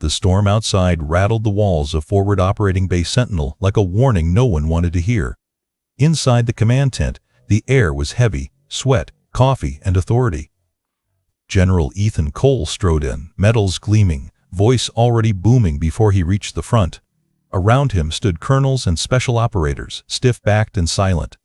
The storm outside rattled the walls of Forward Operating Base Sentinel like a warning no one wanted to hear. Inside the command tent, the air was heavy, sweat, coffee, and authority. General Ethan Cole strode in, metals gleaming, voice already booming before he reached the front. Around him stood colonels and special operators, stiff-backed and silent.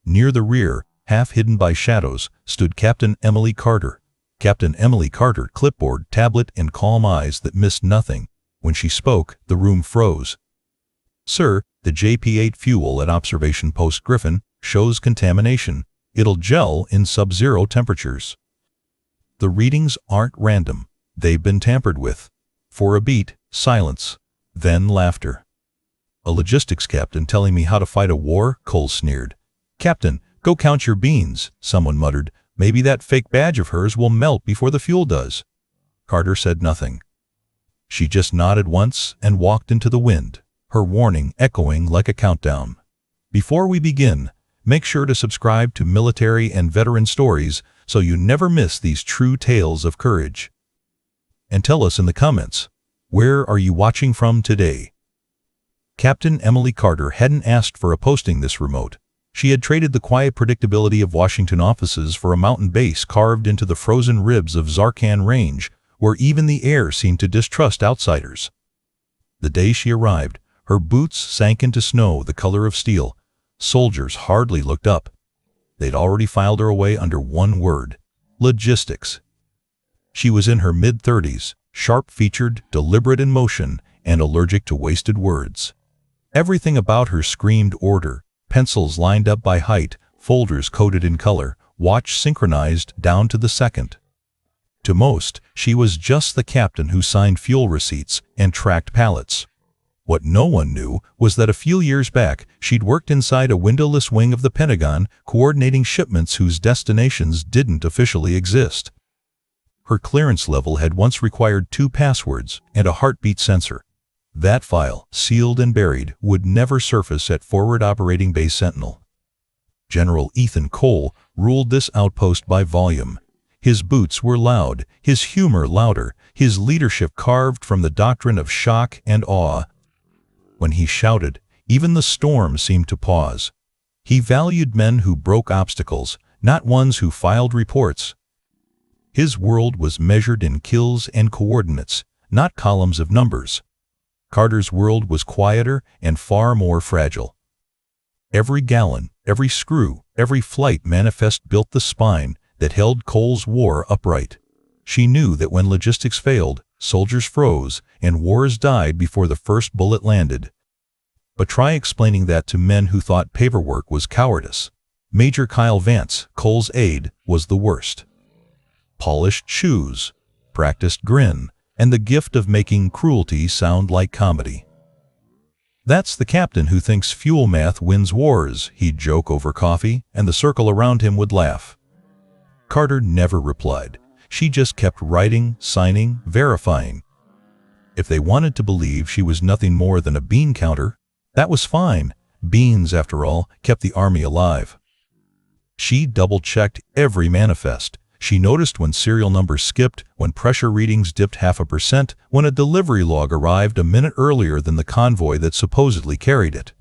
Near the rear, half hidden by shadows, stood Captain Emily Carter. Captain Emily Carter, clipboard, tablet, and calm eyes that missed nothing. When she spoke, the room froze. "Sir, the JP-8 fuel at Observation Post Griffin shows contamination. It'll gel in sub-zero temperatures." The readings aren't random. They've been tampered with. For a beat, silence. Then laughter. "A logistics captain telling me how to fight a war?" Cole sneered. "Captain, go count your beans," someone muttered. "Maybe that fake badge of hers will melt before the fuel does." Carter said nothing. She just nodded once and walked into the wind, her warning echoing like a countdown. Before we begin, make sure to subscribe to Military and Veteran Stories so you never miss these true tales of courage. And tell us in the comments, where are you watching from today? Captain Emily Carter hadn't asked for a posting this remote. She had traded the quiet predictability of Washington offices for a mountain base carved into the frozen ribs of Zarkan Range, where even the air seemed to distrust outsiders. The day she arrived, her boots sank into snow the color of steel. Soldiers hardly looked up. They'd already filed her away under one word: logistics. She was in her mid-30s, sharp-featured, deliberate in motion, and allergic to wasted words. Everything about her screamed order. Pencils lined up by height, folders coded in color, watch synchronized down to the second. To most, she was just the captain who signed fuel receipts and tracked pallets. What no one knew was that a few years back, she'd worked inside a windowless wing of the Pentagon, coordinating shipments whose destinations didn't officially exist. Her clearance level had once required 2 passwords and a heartbeat sensor. That file, sealed and buried, would never surface at Forward Operating Base Sentinel. General Ethan Cole ruled this outpost by volume. His boots were loud, his humor louder, his leadership carved from the doctrine of shock and awe. When he shouted, even the storm seemed to pause. He valued men who broke obstacles, not ones who filed reports. His world was measured in kills and coordinates, not columns of numbers. Carter's world was quieter and far more fragile. Every gallon, every screw, every flight manifest built the spine that held Cole's war upright. She knew that when logistics failed, soldiers froze, and wars died before the first bullet landed. But try explaining that to men who thought paperwork was cowardice. Major Kyle Vance, Cole's aide, was the worst. Polished shoes, practiced grin, and the gift of making cruelty sound like comedy. "That's the captain who thinks fuel math wins wars," he'd joke over coffee, and the circle around him would laugh. Carter never replied. She just kept writing, signing, verifying. If they wanted to believe she was nothing more than a bean counter, that was fine. Beans, after all, kept the army alive. She double-checked every manifest. She noticed when serial numbers skipped, when pressure readings dipped 0.5%, when a delivery log arrived a minute earlier than the convoy that supposedly carried it.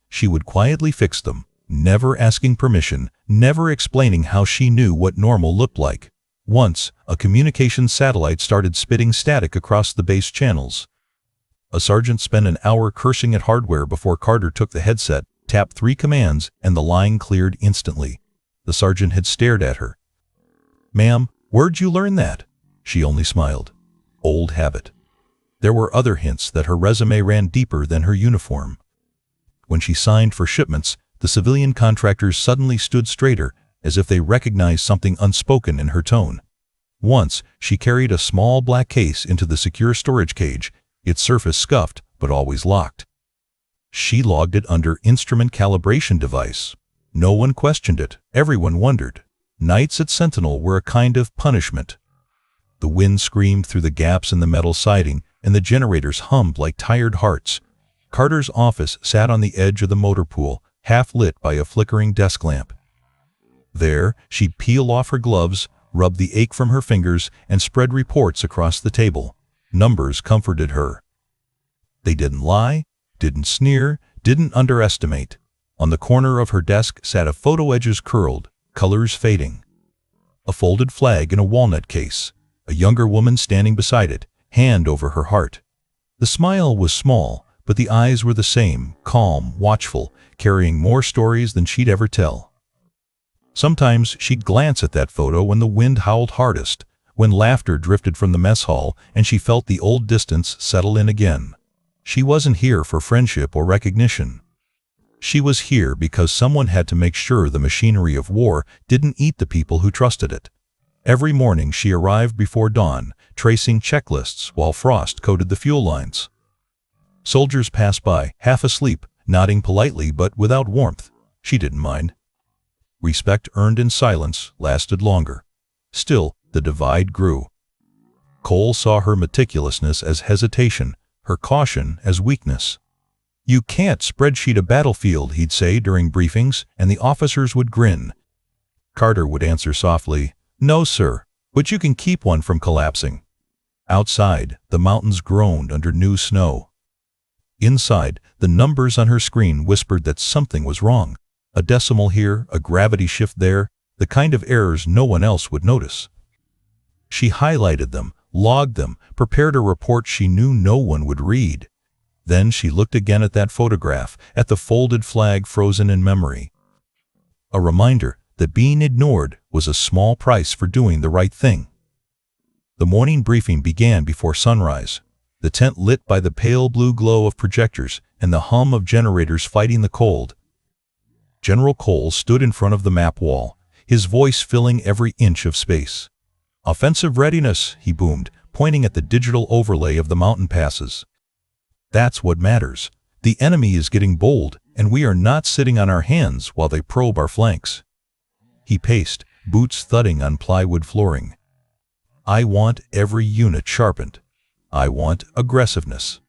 She would quietly fix them, never asking permission, never explaining how she knew what normal looked like. Once, a communications satellite started spitting static across the base channels. A sergeant spent an hour cursing at hardware before Carter took the headset, tapped 3 commands, and the line cleared instantly. The sergeant had stared at her. "Ma'am, where'd you learn that?" She only smiled. Old habit. There were other hints that her resume ran deeper than her uniform. When she signed for shipments, the civilian contractors suddenly stood straighter, as if they recognized something unspoken in her tone. Once, she carried a small black case into the secure storage cage, its surface scuffed, but always locked. She logged it under Instrument Calibration Device. No one questioned it. Everyone wondered. Nights at Sentinel were a kind of punishment. The wind screamed through the gaps in the metal siding, and the generators hummed like tired hearts. Carter's office sat on the edge of the motor pool, half lit by a flickering desk lamp. There, she'd peel off her gloves, rub the ache from her fingers, and spread reports across the table. Numbers comforted her. They didn't lie, didn't sneer, didn't underestimate. On the corner of her desk sat a photo, edges curled, colors fading. A folded flag in a walnut case, a younger woman standing beside it, hand over her heart. The smile was small, but the eyes were the same, calm, watchful, carrying more stories than she'd ever tell. Sometimes she'd glance at that photo when the wind howled hardest, when laughter drifted from the mess hall and she felt the old distance settle in again. She wasn't here for friendship or recognition. She was here because someone had to make sure the machinery of war didn't eat the people who trusted it. Every morning she arrived before dawn, tracing checklists while frost coated the fuel lines. Soldiers passed by, half asleep, nodding politely but without warmth. She didn't mind. Respect earned in silence lasted longer. Still, the divide grew. Cole saw her meticulousness as hesitation, her caution as weakness. "You can't spreadsheet a battlefield," he'd say during briefings, and the officers would grin. Carter would answer softly, "No, sir, but you can keep one from collapsing." Outside, the mountains groaned under new snow. Inside, the numbers on her screen whispered that something was wrong. A decimal here, a gravity shift there, the kind of errors no one else would notice. She highlighted them, logged them, prepared a report she knew no one would read. Then she looked again at that photograph, at the folded flag frozen in memory. A reminder that being ignored was a small price for doing the right thing. The morning briefing began before sunrise, the tent lit by the pale blue glow of projectors and the hum of generators fighting the cold. General Cole stood in front of the map wall, his voice filling every inch of space. "Offensive readiness," he boomed, pointing at the digital overlay of the mountain passes. "That's what matters. The enemy is getting bold, and we are not sitting on our hands while they probe our flanks." He paced, boots thudding on plywood flooring. "I want every unit sharpened. I want aggressiveness.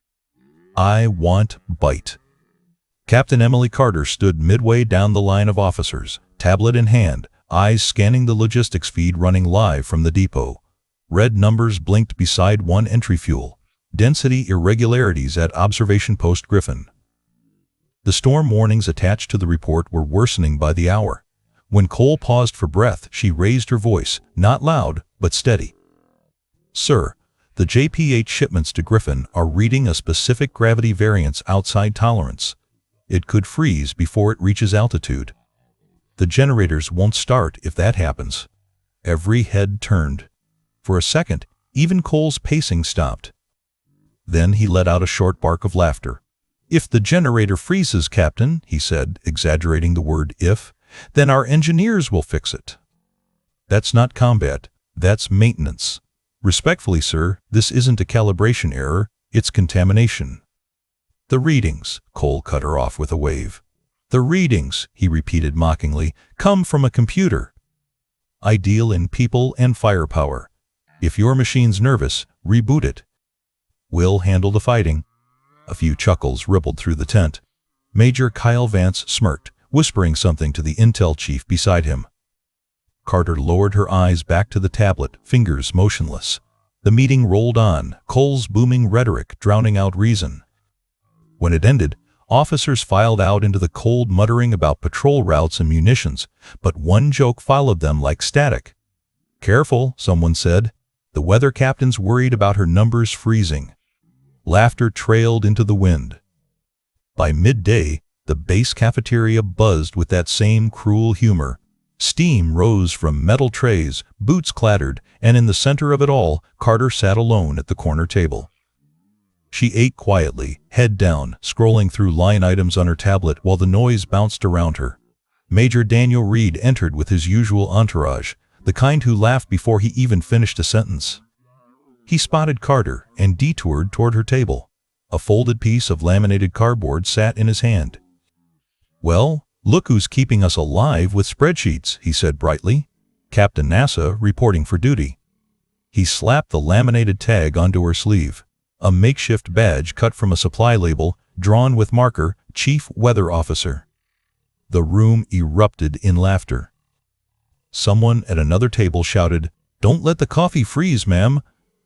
I want bite." Captain Emily Carter stood midway down the line of officers, tablet in hand, eyes scanning the logistics feed running live from the depot. Red numbers blinked beside one entry fuel. Density irregularities at Observation Post Griffin. The storm warnings attached to the report were worsening by the hour. When Cole paused for breath, she raised her voice, not loud, but steady. "Sir, the JP-8 shipments to Griffin are reading a specific gravity variance outside tolerance. It could freeze before it reaches altitude. The generators won't start if that happens." Every head turned. For a second, even Cole's pacing stopped. Then he let out a short bark of laughter. "If the generator freezes, Captain," he said, exaggerating the word if, "then our engineers will fix it." "That's not combat. That's maintenance. Respectfully, sir, this isn't a calibration error, it's contamination." "The readings," Cole cut her off with a wave. "The readings," he repeated mockingly, "come from a computer. I deal in people and firepower. If your machine's nervous, reboot it. We'll handle the fighting." A few chuckles rippled through the tent. Major Kyle Vance smirked, whispering something to the intel chief beside him. Carter lowered her eyes back to the tablet, fingers motionless. The meeting rolled on, Cole's booming rhetoric drowning out reason. When it ended, officers filed out into the cold, muttering about patrol routes and munitions, but one joke followed them like static. "Careful," someone said. "The weather captain's worried about her numbers freezing." Laughter trailed into the wind. By midday, the base cafeteria buzzed with that same cruel humor. Steam rose from metal trays, boots clattered, and in the center of it all, Carter sat alone at the corner table. She ate quietly, head down, scrolling through line items on her tablet while the noise bounced around her. Major Daniel Reed entered with his usual entourage, the kind who laughed before he even finished a sentence. He spotted Carter and detoured toward her table. A folded piece of laminated cardboard sat in his hand. "Well, look who's keeping us alive with spreadsheets," he said brightly. "Captain NASA reporting for duty." He slapped the laminated tag onto her sleeve. A makeshift badge cut from a supply label, drawn with marker, Chief Weather Officer. The room erupted in laughter. Someone at another table shouted, "Don't let the coffee freeze, ma'am."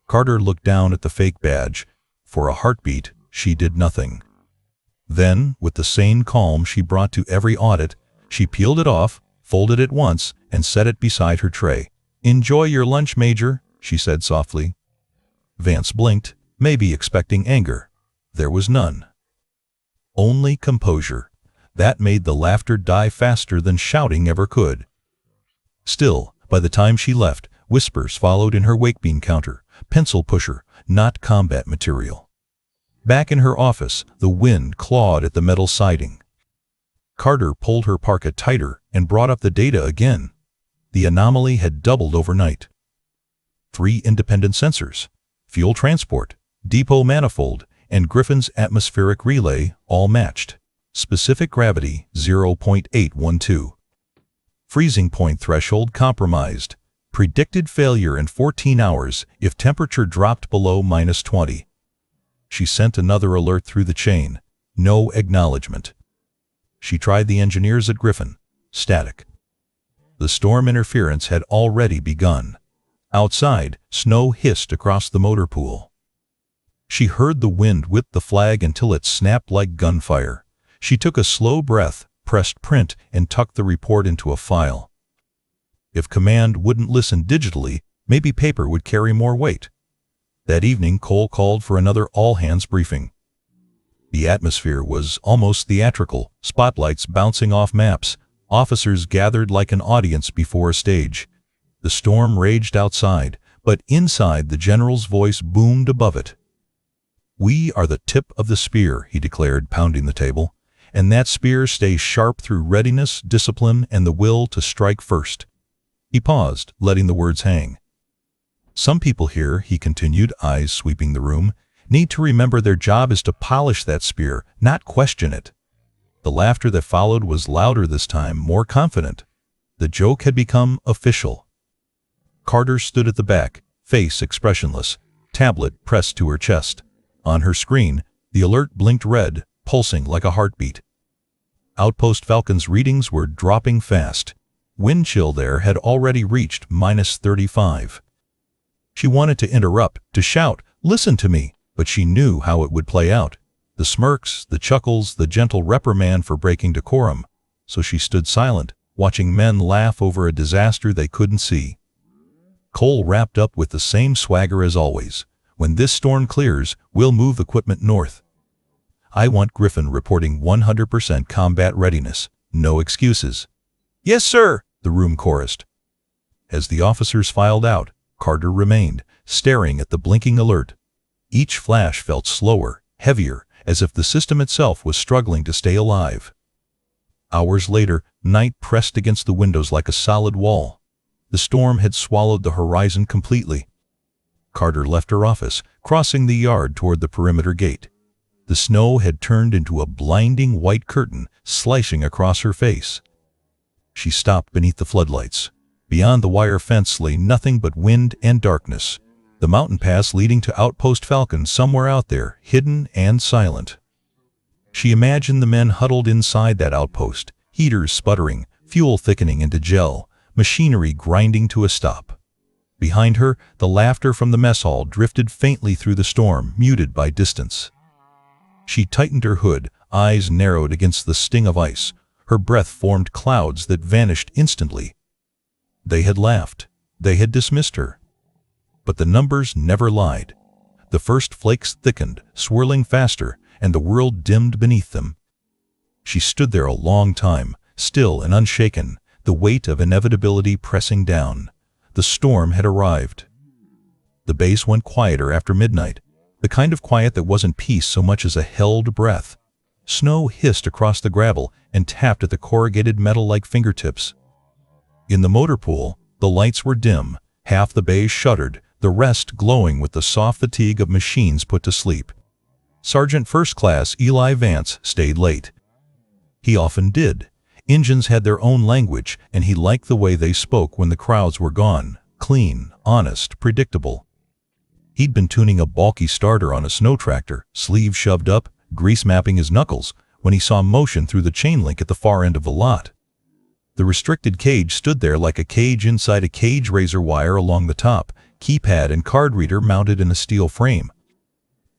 Carter looked down at the fake badge. For a heartbeat, she did nothing. Then, with the same calm she brought to every audit, she peeled it off, folded it once, and set it beside her tray. "Enjoy your lunch, Major," she said softly. Vance blinked, maybe expecting anger. There was none. Only composure. That made the laughter die faster than shouting ever could. Still, by the time she left, whispers followed in her wakebean counter. Pencil pusher, not combat material. Back in her office, the wind clawed at the metal siding. Carter pulled her parka tighter and brought up the data again. The anomaly had doubled overnight. 3 independent sensors, fuel transport, depot manifold, and Griffin's atmospheric relay all matched. Specific gravity 0.812. Freezing point threshold compromised. Predicted failure in 14 hours if temperature dropped below -20. She sent another alert through the chain. No acknowledgement. She tried the engineers at Griffin. Static. The storm interference had already begun. Outside, snow hissed across the motor pool. She heard the wind whip the flag until it snapped like gunfire. She took a slow breath, pressed print, and tucked the report into a file. If command wouldn't listen digitally, maybe paper would carry more weight. That evening, Cole called for another all-hands briefing. The atmosphere was almost theatrical, spotlights bouncing off maps. Officers gathered like an audience before a stage. The storm raged outside, but inside the general's voice boomed above it. "We are the tip of the spear," he declared, pounding the table. "And that spear stays sharp through readiness, discipline, and the will to strike first." He paused, letting the words hang. "Some people here," he continued, eyes sweeping the room, "need to remember their job is to polish that spear, not question it." The laughter that followed was louder this time, more confident. The joke had become official. Carter stood at the back, face expressionless, tablet pressed to her chest. On her screen, the alert blinked red, pulsing like a heartbeat. Outpost Falcon's readings were dropping fast. Wind chill there had already reached -35. She wanted to interrupt, to shout, "Listen to me," but she knew how it would play out. The smirks, the chuckles, the gentle reprimand for breaking decorum. So she stood silent, watching men laugh over a disaster they couldn't see. Cole wrapped up with the same swagger as always. "When this storm clears, we'll move equipment north. I want Griffin reporting 100% combat readiness. No excuses." "Yes, sir," the room chorused. As the officers filed out, Carter remained, staring at the blinking alert. Each flash felt slower, heavier, as if the system itself was struggling to stay alive. Hours later, night pressed against the windows like a solid wall. The storm had swallowed the horizon completely. Carter left her office, crossing the yard toward the perimeter gate. The snow had turned into a blinding white curtain, slicing across her face. She stopped beneath the floodlights. Beyond the wire fence lay nothing but wind and darkness. The mountain pass leading to Outpost Falcon somewhere out there, hidden and silent. She imagined the men huddled inside that outpost, heaters sputtering, fuel thickening into gel, machinery grinding to a stop. Behind her, the laughter from the mess hall drifted faintly through the storm, muted by distance. She tightened her hood, eyes narrowed against the sting of ice. Her breath formed clouds that vanished instantly. They had laughed. They had dismissed her. But the numbers never lied. The first flakes thickened, swirling faster, and the world dimmed beneath them. She stood there a long time, still and unshaken, the weight of inevitability pressing down. The storm had arrived. The base went quieter after midnight, the kind of quiet that wasn't peace so much as a held breath. Snow hissed across the gravel and tapped at the corrugated metal like fingertips. In the motor pool, the lights were dim, half the bay shuttered, the rest glowing with the soft fatigue of machines put to sleep. Sergeant First Class Eli Vance stayed late. He often did. Engines had their own language, and he liked the way they spoke when the crowds were gone. Clean, honest, predictable. He'd been tuning a bulky starter on a snow tractor, sleeves shoved up, grease mapping his knuckles, when he saw motion through the chain link at the far end of the lot. The restricted cage stood there like a cage inside a cage, razor wire along the top, keypad and card reader mounted in a steel frame.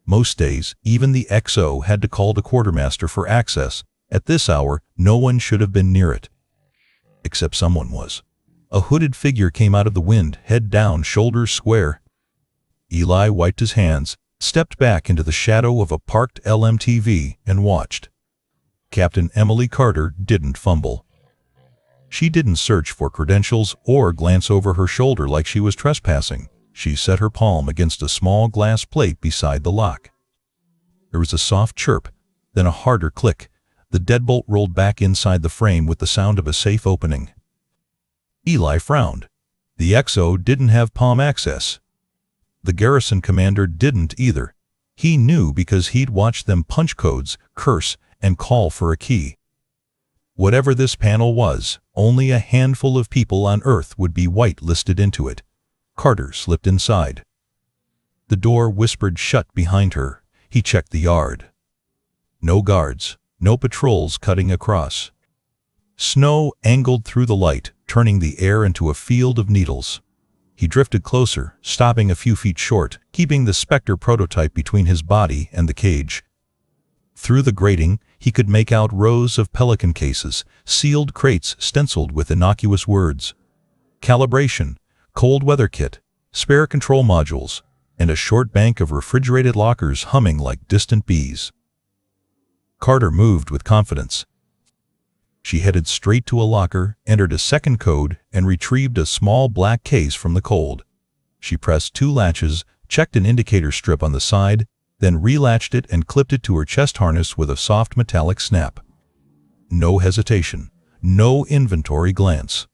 Most days, even the XO had to call the quartermaster for access. At this hour, no one should have been near it. Except someone was. A hooded figure came out of the wind, head down, shoulders square. Eli wiped his hands, stepped back into the shadow of a parked LMTV, and watched. Captain Emily Carter didn't fumble. She didn't search for credentials or glance over her shoulder like she was trespassing. She set her palm against a small glass plate beside the lock. There was a soft chirp, then a harder click. The deadbolt rolled back inside the frame with the sound of a safe opening. Eli frowned. The XO didn't have palm access. The garrison commander didn't either. He knew because he'd watched them punch codes, curse, and call for a key. Whatever this panel was, only a handful of people on Earth would be white-listed into it. Carter slipped inside. The door whispered shut behind her. He checked the yard. No guards, no patrols cutting across. Snow angled through the light, turning the air into a field of needles. He drifted closer, stopping a few feet short, keeping the Spectre prototype between his body and the cage. Through the grating, he could make out rows of Pelican cases, sealed crates stenciled with innocuous words. Calibration, cold weather kit, spare control modules, and a short bank of refrigerated lockers humming like distant bees. Carter moved with confidence. She headed straight to a locker, entered a second code, and retrieved a small black case from the cold. She pressed 2 latches, checked an indicator strip on the side, then relatched it and clipped it to her chest harness with a soft metallic snap. No hesitation, no inventory glance.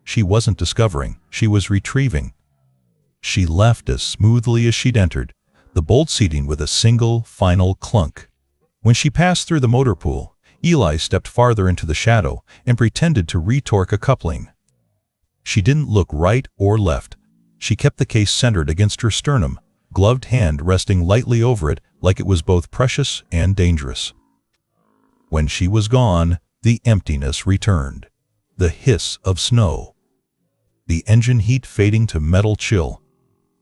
She wasn't discovering, she was retrieving. She left as smoothly as she'd entered, the bolt seating with a single, final clunk. When she passed through the motor pool, Eli stepped farther into the shadow and pretended to retorque a coupling. She didn't look right or left. She kept the case centered against her sternum, gloved hand resting lightly over it like it was both precious and dangerous. When she was gone, the emptiness returned. The hiss of snow. The engine heat fading to metal chill.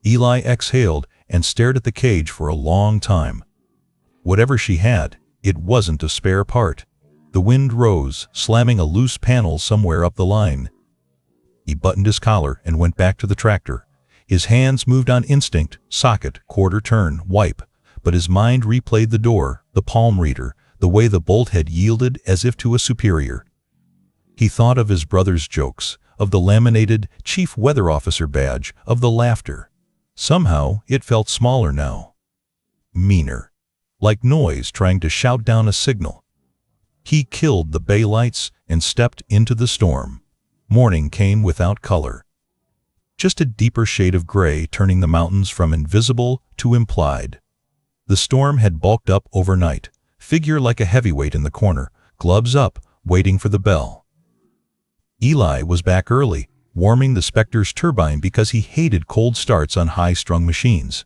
Eli exhaled and stared at the cage for a long time. Whatever she had, it wasn't a spare part. The wind rose, slamming a loose panel somewhere up the line. He buttoned his collar and went back to the tractor. His hands moved on instinct, socket, quarter turn, wipe, but his mind replayed the door, the palm reader, the way the bolt had yielded as if to a superior. He thought of his brother's jokes, of the laminated Chief Weather Officer badge, of the laughter. Somehow, it felt smaller now. Meaner. Like noise trying to shout down a signal. He killed the bay lights and stepped into the storm. Morning came without color. Just a deeper shade of gray turning the mountains from invisible to implied. The storm had bulked up overnight, figure like a heavyweight in the corner, gloves up, waiting for the bell. Eli was back early, warming the Spectre's turbine because he hated cold starts on high-strung machines.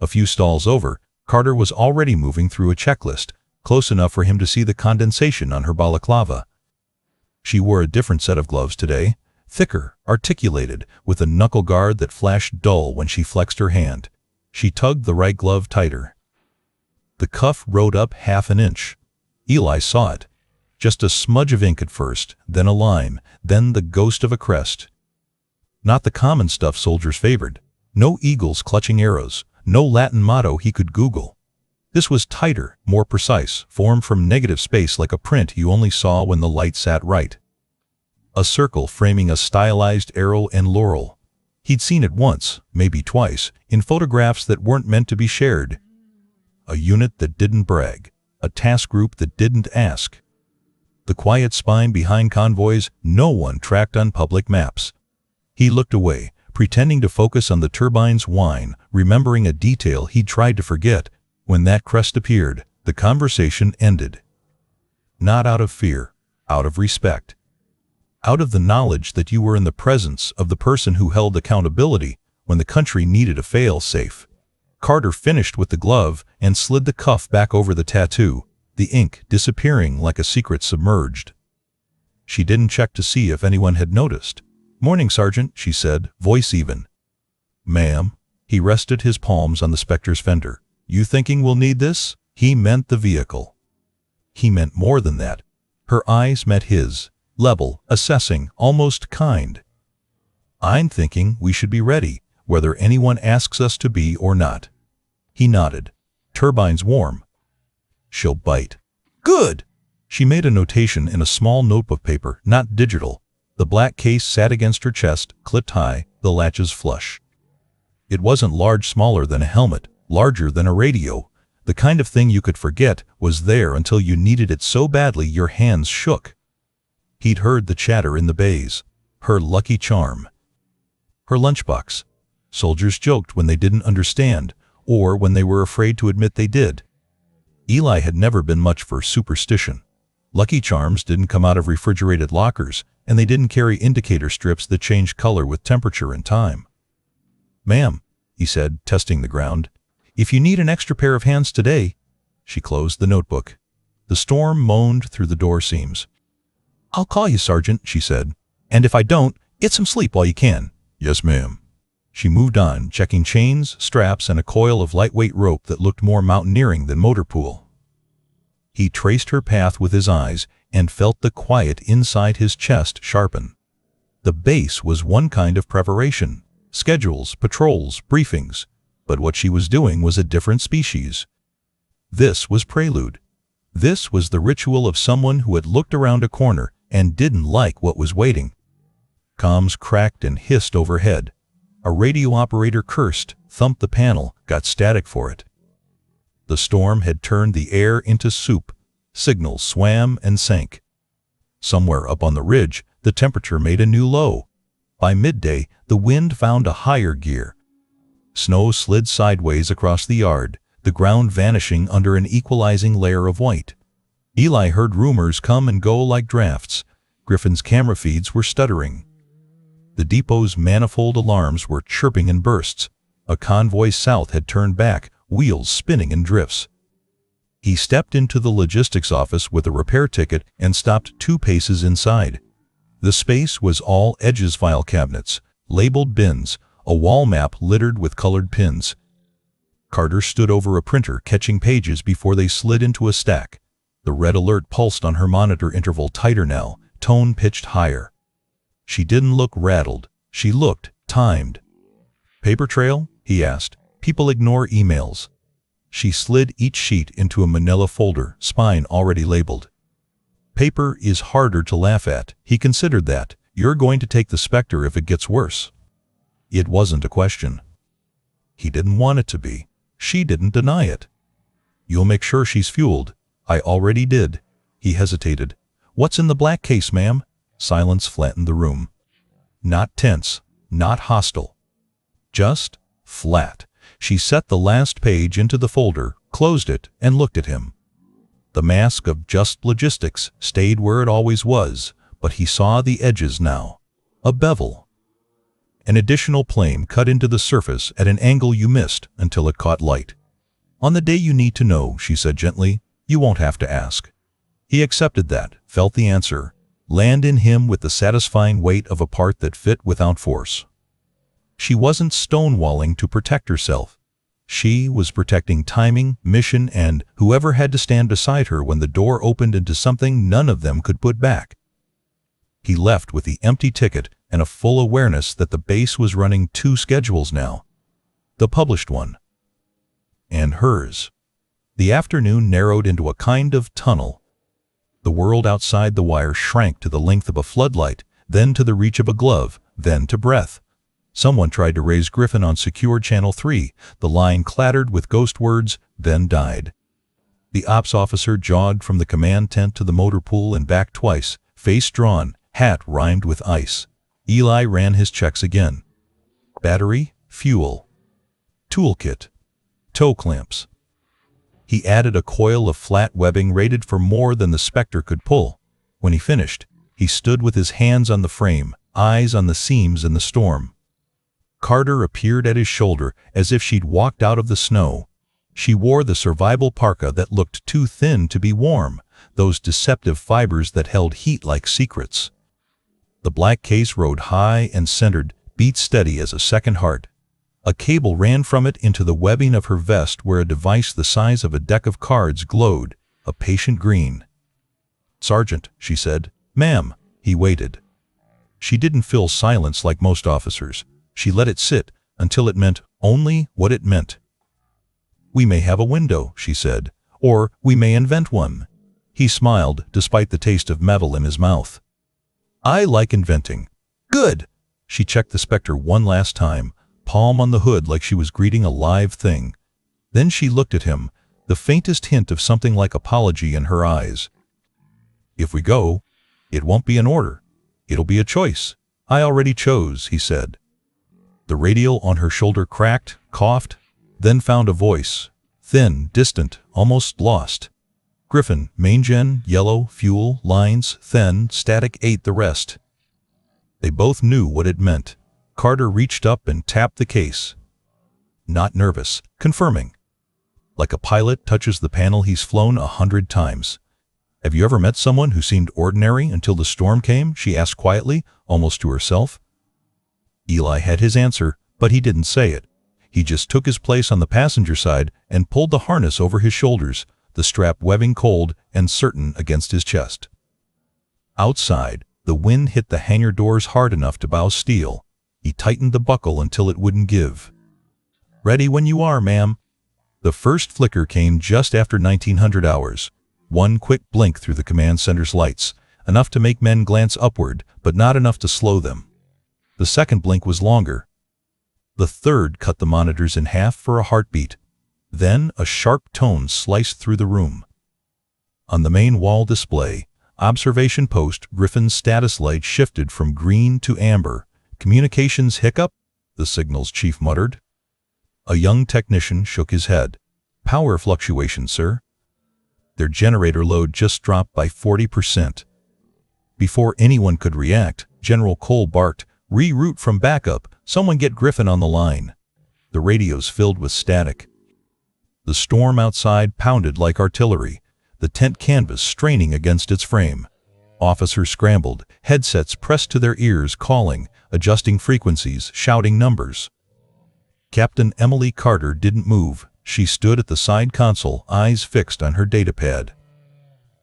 A few stalls over, Carter was already moving through a checklist, close enough for him to see the condensation on her balaclava. She wore a different set of gloves today, thicker, articulated, with a knuckle guard that flashed dull when she flexed her hand. She tugged the right glove tighter. The cuff rode up half an inch. Eli saw it. Just a smudge of ink at first, then a line, then the ghost of a crest. Not the common stuff soldiers favored. No eagles clutching arrows, no Latin motto he could Google. This was tighter, more precise, formed from negative space like a print you only saw when the light sat right. A circle framing a stylized arrow and laurel. He'd seen it once, maybe twice, in photographs that weren't meant to be shared. A unit that didn't brag. A task group that didn't ask. The quiet spine behind convoys no one tracked on public maps. He looked away, pretending to focus on the turbine's whine, remembering a detail he'd tried to forget. When that crest appeared, the conversation ended. Not out of fear, out of respect. Out of the knowledge that you were in the presence of the person who held accountability when the country needed a fail-safe. Carter finished with the glove and slid the cuff back over the tattoo, the ink disappearing like a secret submerged. She didn't check to see if anyone had noticed. "Morning, Sergeant," she said, voice even. Ma'am. He rested his palms on the Spectre's fender. You thinking we'll need this? He meant the vehicle. He meant more than that. Her eyes met his, level, assessing, almost kind. I'm thinking we should be ready, whether anyone asks us to be or not. He nodded. Turbines warm. She'll bite. Good! She made a notation in a small notebook paper, not digital. The black case sat against her chest, clipped high, the latches flush. It wasn't large, smaller than a helmet, larger than a radio. The kind of thing you could forget was there until you needed it so badly your hands shook. He'd heard the chatter in the bays. Her lucky charm. Her lunchbox. Soldiers joked when they didn't understand, or when they were afraid to admit they did. Eli had never been much for superstition. Lucky Charms didn't come out of refrigerated lockers, and they didn't carry indicator strips that changed color with temperature and time. Ma'am, he said, testing the ground, if you need an extra pair of hands today. She closed the notebook. The storm moaned through the door seams. I'll call you, Sergeant, she said. And if I don't, get some sleep while you can. Yes, ma'am. She moved on, checking chains, straps, and a coil of lightweight rope that looked more mountaineering than motor pool. He traced her path with his eyes and felt the quiet inside his chest sharpen. The base was one kind of preparation. Schedules, patrols, briefings. But what she was doing was a different species. This was prelude. This was the ritual of someone who had looked around a corner and didn't like what was waiting. Comms cracked and hissed overhead. A radio operator cursed, thumped the panel, got static for it. The storm had turned the air into soup. Signals swam and sank. Somewhere up on the ridge, the temperature made a new low. By midday, the wind found a higher gear. Snow slid sideways across the yard, the ground vanishing under an equalizing layer of white. Eli heard rumors come and go like drafts. Griffin's camera feeds were stuttering. The depot's manifold alarms were chirping in bursts. A convoy south had turned back, wheels spinning in drifts. He stepped into the logistics office with a repair ticket and stopped 2 paces inside. The space was all Edge's file cabinets, labeled bins, a wall map littered with colored pins. Carter stood over a printer, catching pages before they slid into a stack. The red alert pulsed on her monitor, interval tighter now, tone pitched higher. She didn't look rattled. She looked timed. Paper trail? He asked. People ignore emails. She slid each sheet into a manila folder, spine already labeled. Paper is harder to laugh at. He considered that. You're going to take the Spectre if it gets worse. It wasn't a question. He didn't want it to be. She didn't deny it. You'll make sure she's fueled. I already did. He hesitated. What's in the black case, ma'am? Silence flattened the room. Not tense, not hostile. Just flat. She set the last page into the folder, closed it, and looked at him. The mask of just logistics stayed where it always was, but he saw the edges now. A bevel. An additional plane cut into the surface at an angle you missed until it caught light. On the day you need to know, she said gently, you won't have to ask. He accepted that, felt the answer land in him with the satisfying weight of a part that fit without force. She wasn't stonewalling to protect herself. She was protecting timing, mission, and whoever had to stand beside her when the door opened into something none of them could put back. He left with the empty ticket and a full awareness that the base was running 2 schedules now. The published one. And hers. The afternoon narrowed into a kind of tunnel. The world outside the wire shrank to the length of a floodlight, then to the reach of a glove, then to breath. Someone tried to raise Griffin on secured Channel 3. The line clattered with ghost words, then died. The ops officer jogged from the command tent to the motor pool and back twice, face drawn, hat rimed with ice. Eli ran his checks again. Battery, fuel. Toolkit. Toe clamps. He added a coil of flat webbing rated for more than the Spectre could pull. When he finished, he stood with his hands on the frame, eyes on the seams in the storm. Carter appeared at his shoulder as if she'd walked out of the snow. She wore the survival parka that looked too thin to be warm, those deceptive fibers that held heat like secrets. The black case rode high and centered, beat steady as a second heart. A cable ran from it into the webbing of her vest where a device the size of a deck of cards glowed, a patient green. "Sergeant," she said. "Ma'am." He waited. She didn't fill silence like most officers. She let it sit until it meant only what it meant. "We may have a window," she said, "or we may invent one." He smiled, despite the taste of metal in his mouth. "I like inventing." "Good." She checked the Spectre one last time, palm on the hood like she was greeting a live thing. Then she looked at him, the faintest hint of something like apology in her eyes. "If we go, it won't be an order. It'll be a choice." "I already chose," he said. The radio on her shoulder cracked, coughed, then found a voice. Thin, distant, almost lost. "Griffin, main gen, yellow, fuel, lines, thin, static 8 the rest." They both knew what it meant. Carter reached up and tapped the case. Not nervous, confirming. Like a pilot touches the panel he's flown 100 times. "Have you ever met someone who seemed ordinary until the storm came?" she asked quietly, almost to herself. Eli had his answer, but he didn't say it. He just took his place on the passenger side and pulled the harness over his shoulders, the strap webbing cold and certain against his chest. Outside, the wind hit the hangar doors hard enough to bow steel. He tightened the buckle until it wouldn't give. "Ready when you are, ma'am." The first flicker came just after 1900 hours. One quick blink through the command center's lights, enough to make men glance upward, but not enough to slow them. The second blink was longer. The third cut the monitors in half for a heartbeat. Then a sharp tone sliced through the room. On the main wall display, observation post Griffin's status light shifted from green to amber. "Communications hiccup?" the signals chief muttered. A young technician shook his head. "Power fluctuation, sir." Their generator load just dropped by 40%. Before anyone could react, General Cole barked, "Reroute from backup. Someone get Griffin on the line." The radios filled with static. The storm outside pounded like artillery, the tent canvas straining against its frame. Officers scrambled, headsets pressed to their ears, calling, adjusting frequencies, shouting numbers. Captain Emily Carter didn't move. She stood at the side console, eyes fixed on her datapad.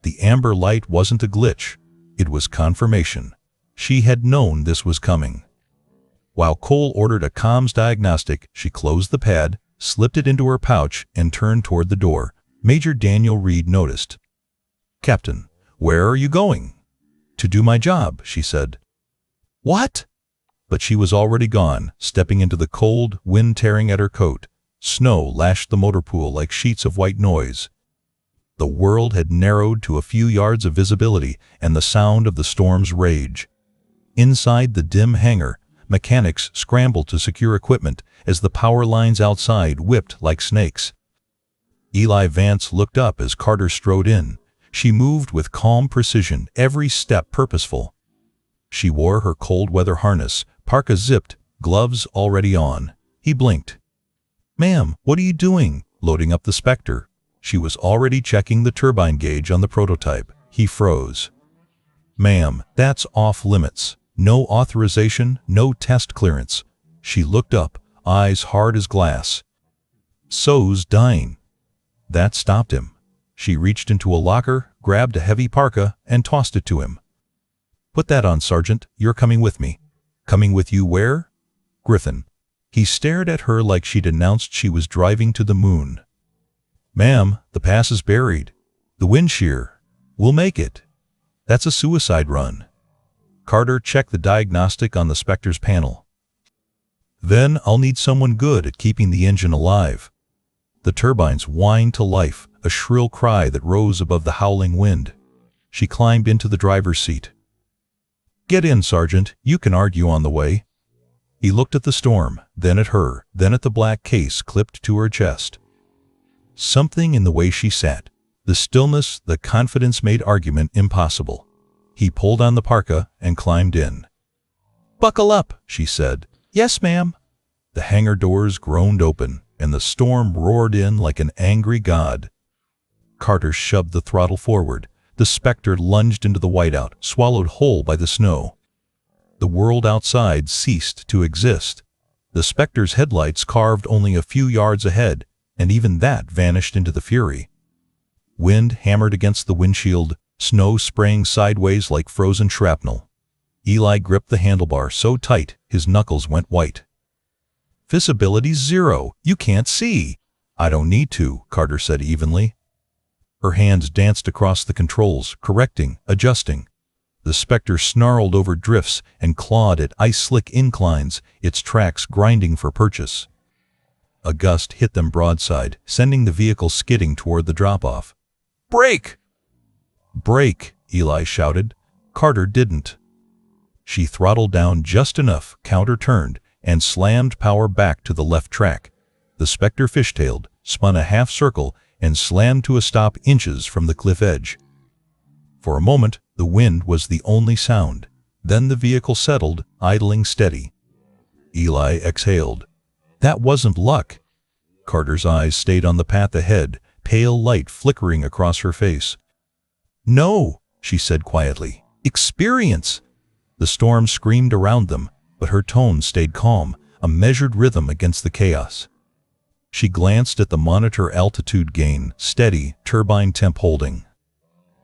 The amber light wasn't a glitch. It was confirmation. She had known this was coming. While Cole ordered a comms diagnostic, she closed the pad, slipped it into her pouch, and turned toward the door. Major Daniel Reed noticed. "Captain, where are you going?" "To do my job," she said. "What?" But she was already gone, stepping into the cold, wind tearing at her coat. Snow lashed the motor pool like sheets of white noise. The world had narrowed to a few yards of visibility and the sound of the storm's rage. Inside the dim hangar, mechanics scrambled to secure equipment as the power lines outside whipped like snakes. Eli Vance looked up as Carter strode in. She moved with calm precision, every step purposeful. She wore her cold weather harness, parka zipped, gloves already on. He blinked. "Ma'am, what are you doing?" Loading up the Spectre. She was already checking the turbine gauge on the prototype. He froze. "Ma'am, that's off limits. No authorization, no test clearance." She looked up, eyes hard as glass. "So's dying." That stopped him. She reached into a locker, grabbed a heavy parka, and tossed it to him. "Put that on, Sergeant. You're coming with me." "Coming with you where?" "Griffin." He stared at her like she'd announced she was driving to the moon. "Ma'am, the pass is buried. The wind shear. We'll make it. That's a suicide run." Carter checked the diagnostic on the Spectre's panel. "Then I'll need someone good at keeping the engine alive." The turbines whined to life, a shrill cry that rose above the howling wind. She climbed into the driver's seat. "Get in, Sergeant. You can argue on the way." He looked at the storm, then at her, then at the black case clipped to her chest. Something in the way she sat, the stillness, the confidence made argument impossible. He pulled on the parka and climbed in. "Buckle up," she said. "Yes, ma'am." The hangar doors groaned open, and the storm roared in like an angry god. Carter shoved the throttle forward. The Spectre lunged into the whiteout, swallowed whole by the snow. The world outside ceased to exist. The Spectre's headlights carved only a few yards ahead, and even that vanished into the fury. Wind hammered against the windshield, snow spraying sideways like frozen shrapnel. Eli gripped the handlebar so tight his knuckles went white. "Visibility's 0. You can't see." "I don't need to," Carter said evenly. Her hands danced across the controls, correcting, adjusting. The Spectre snarled over drifts and clawed at ice-slick inclines, its tracks grinding for purchase. A gust hit them broadside, sending the vehicle skidding toward the drop-off. "Brake!" "Brake!" Eli shouted. Carter didn't. She throttled down just enough, counter-turned, and slammed power back to the left track. The Spectre fishtailed, spun a half-circle, and slammed to a stop inches from the cliff edge. For a moment, the wind was the only sound. Then the vehicle settled, idling steady. Eli exhaled. That wasn't luck. Carter's eyes stayed on the path ahead, pale light flickering across her face. "No," she said quietly. "Experience." The storm screamed around them, but her tone stayed calm, a measured rhythm against the chaos. She glanced at the monitor altitude gain, steady, turbine temp holding.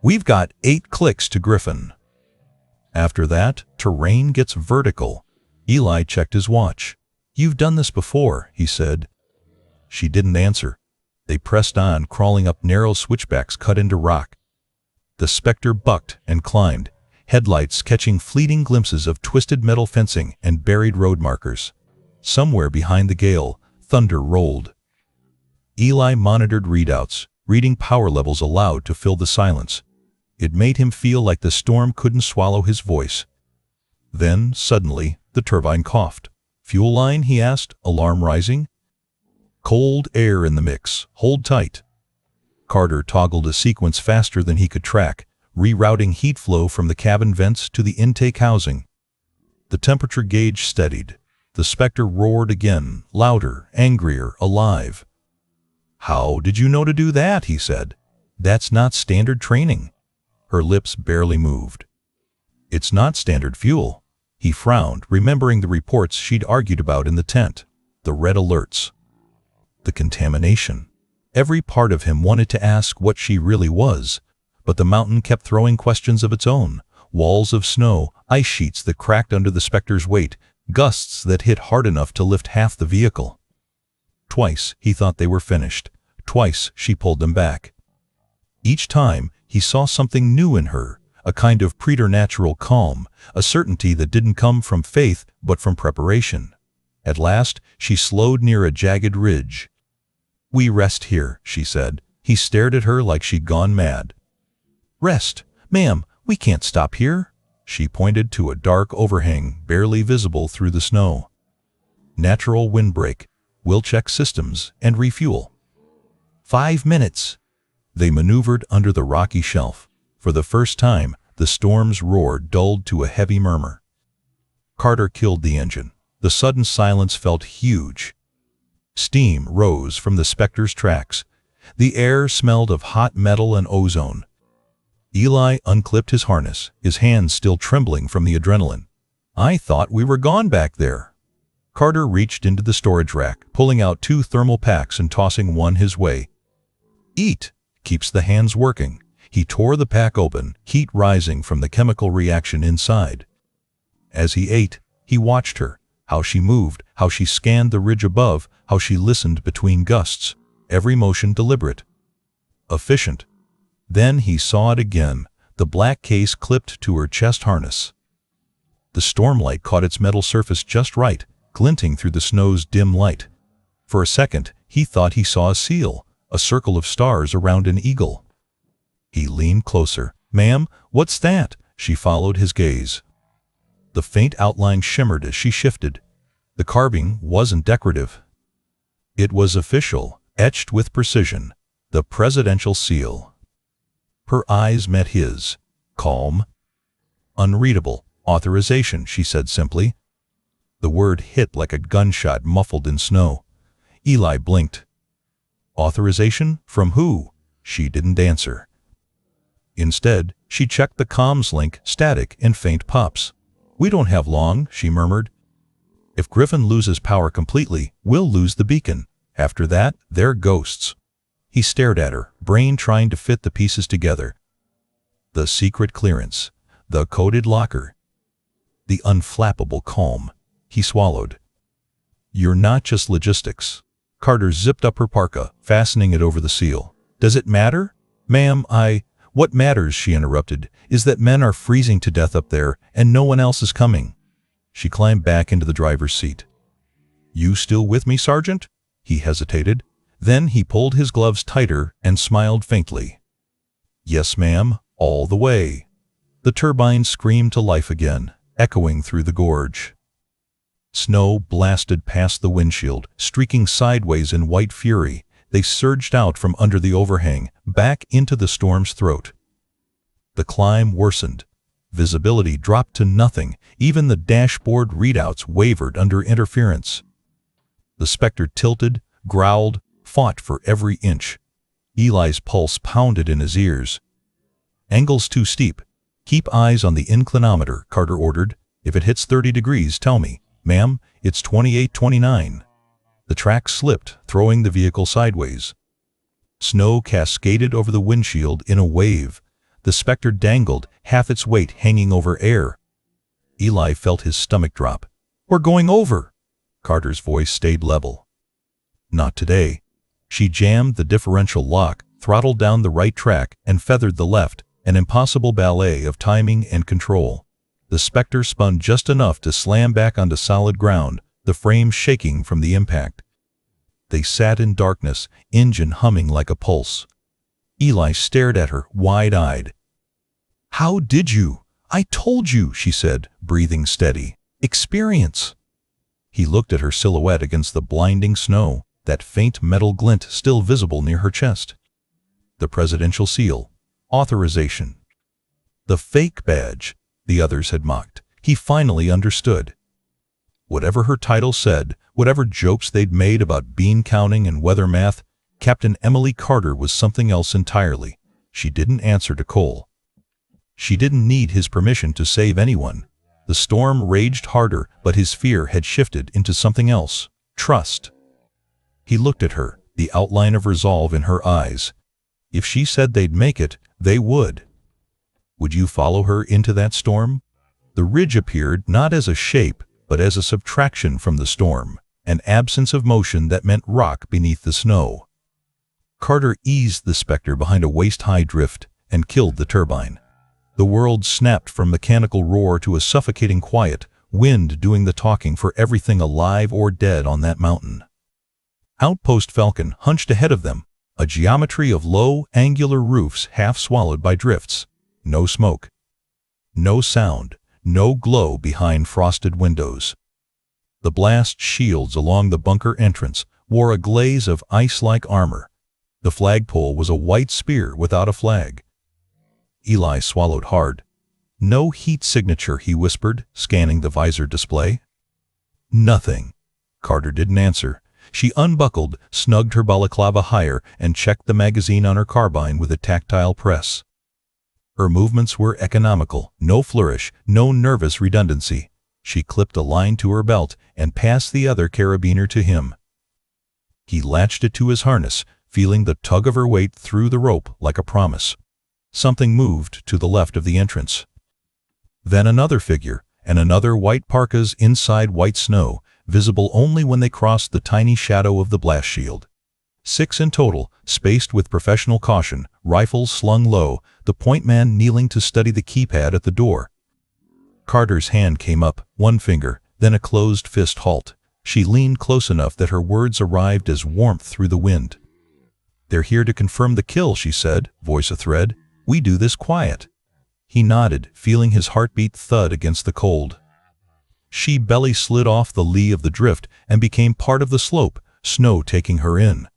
"We've got 8 clicks to Griffin." After that, terrain gets vertical. Eli checked his watch. "You've done this before," he said. She didn't answer. They pressed on, crawling up narrow switchbacks cut into rock. The Spectre bucked and climbed, headlights catching fleeting glimpses of twisted metal fencing and buried road markers. Somewhere behind the gale, thunder rolled. Eli monitored readouts, reading power levels aloud to fill the silence. It made him feel like the storm couldn't swallow his voice. Then, suddenly, the turbine coughed. "Fuel line?" he asked, alarm rising. "Cold air in the mix. Hold tight." Carter toggled a sequence faster than he could track, rerouting heat flow from the cabin vents to the intake housing. The temperature gauge steadied. The Spectre roared again, louder, angrier, alive. "How did you know to do that?" he said. "That's not standard training." Her lips barely moved. "It's not standard fuel." He frowned, remembering the reports she'd argued about in the tent. The red alerts. The contamination. Every part of him wanted to ask what she really was, but the mountain kept throwing questions of its own. Walls of snow, ice sheets that cracked under the Spectre's weight, gusts that hit hard enough to lift half the vehicle. Twice he thought they were finished. Twice she pulled them back. Each time he saw something new in her, a kind of preternatural calm, a certainty that didn't come from faith but from preparation. At last she slowed near a jagged ridge. "We rest here," she said. He stared at her like she'd gone mad. "Rest? Ma'am, we can't stop here." She pointed to a dark overhang barely visible through the snow. "Natural windbreak. We'll check systems and refuel." 5 minutes. They maneuvered under the rocky shelf. For the first time, the storm's roar dulled to a heavy murmur. Carter killed the engine. The sudden silence felt huge. Steam rose from the Spectre's tracks. The air smelled of hot metal and ozone. Eli unclipped his harness, his hands still trembling from the adrenaline. "I thought we were gone back there." Carter reached into the storage rack, pulling out 2 thermal packs and tossing one his way. "Eat. Keeps the hands working." He tore the pack open, heat rising from the chemical reaction inside. As he ate, he watched her, how she moved, how she scanned the ridge above, how she listened between gusts, every motion deliberate. Efficient. Then he saw it again, the black case clipped to her chest harness. The stormlight caught its metal surface just right, glinting through the snow's dim light. For a second, he thought he saw a seal, a circle of stars around an eagle. He leaned closer. "Ma'am, what's that?" She followed his gaze. The faint outline shimmered as she shifted. The carving wasn't decorative. It was official, etched with precision, the presidential seal. Her eyes met his, calm. "Unreadable. Authorization," she said simply. The word hit like a gunshot muffled in snow. Eli blinked. "Authorization? From who?" She didn't answer. Instead, she checked the comms link, static and faint pops. "We don't have long," she murmured. If Griffin loses power completely, we'll lose the beacon. After that, they're ghosts. He stared at her, brain trying to fit the pieces together. The secret clearance, the coded locker, the unflappable calm. He swallowed. You're not just logistics. Carter zipped up her parka, fastening it over the seal. Does it matter? Ma'am, What matters, she interrupted, is that men are freezing to death up there and no one else is coming. She climbed back into the driver's seat. You still with me, Sergeant? He hesitated. Then he pulled his gloves tighter and smiled faintly. Yes, ma'am, all the way. The turbine screamed to life again, echoing through the gorge. Snow blasted past the windshield, streaking sideways in white fury. They surged out from under the overhang, back into the storm's throat. The climb worsened. Visibility dropped to nothing. Even the dashboard readouts wavered under interference. The Spectre tilted, growled, fought for every inch. Eli's pulse pounded in his ears. Angle's too steep. Keep eyes on the inclinometer, Carter ordered. If it hits 30 degrees, tell me. Ma'am, it's 28-29. The track slipped, throwing the vehicle sideways. Snow cascaded over the windshield in a wave. The Spectre dangled, half its weight hanging over air. Eli felt his stomach drop. We're going over! Carter's voice stayed level. Not today. She jammed the differential lock, throttled down the right track, and feathered the left, an impossible ballet of timing and control. The Spectre spun just enough to slam back onto solid ground, the frame shaking from the impact. They sat in darkness, engine humming like a pulse. Eli stared at her, wide-eyed. How did you? I told you, she said, breathing steady. Experience. He looked at her silhouette against the blinding snow, that faint metal glint still visible near her chest. The presidential seal. Authorization. The fake badge the others had mocked. He finally understood. Whatever her title said, whatever jokes they'd made about bean counting and weather math, Captain Emily Carter was something else entirely. She didn't answer to Cole. She didn't need his permission to save anyone. The storm raged harder, but his fear had shifted into something else. Trust. He looked at her, the outline of resolve in her eyes. If she said they'd make it, they would. Would you follow her into that storm? The ridge appeared not as a shape, but as a subtraction from the storm, an absence of motion that meant rock beneath the snow. Carter eased the Spectre behind a waist-high drift and killed the turbine. The world snapped from mechanical roar to a suffocating quiet, wind doing the talking for everything alive or dead on that mountain. Outpost Falcon hunched ahead of them, a geometry of low, angular roofs half swallowed by drifts. No smoke. No sound. No glow behind frosted windows. The blast shields along the bunker entrance wore a glaze of ice-like armor. The flagpole was a white spear without a flag. Eli swallowed hard. No heat signature, he whispered, scanning the visor display. Nothing. Carter didn't answer. She unbuckled, snugged her balaclava higher, and checked the magazine on her carbine with a tactile press. Her movements were economical, no flourish, no nervous redundancy. She clipped a line to her belt and passed the other carabiner to him. He latched it to his harness, feeling the tug of her weight through the rope like a promise. Something moved to the left of the entrance. Then another figure, and another white parkas inside white snow, visible only when they crossed the tiny shadow of the blast shield. 6 in total, spaced with professional caution, rifles slung low, the point man kneeling to study the keypad at the door. Carter's hand came up, one finger, then a closed fist halt. She leaned close enough that her words arrived as warmth through the wind. They're here to confirm the kill, she said, voice athread. We do this quiet. He nodded, feeling his heartbeat thud against the cold. She belly slid off the lee of the drift and became part of the slope, snow taking her in.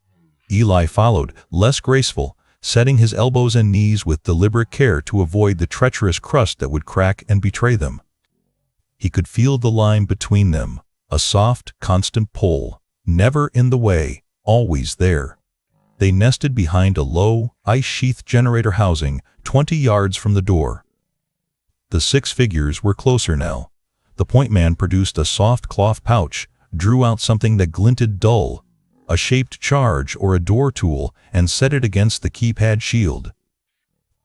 Eli followed, less graceful, setting his elbows and knees with deliberate care to avoid the treacherous crust that would crack and betray them. He could feel the line between them, a soft, constant pull, never in the way, always there. They nested behind a low, ice-sheath generator housing 20 yards from the door. The 6 figures were closer now. The point man produced a soft cloth pouch, drew out something that glinted dull, a shaped charge or a door tool, and set it against the keypad shield.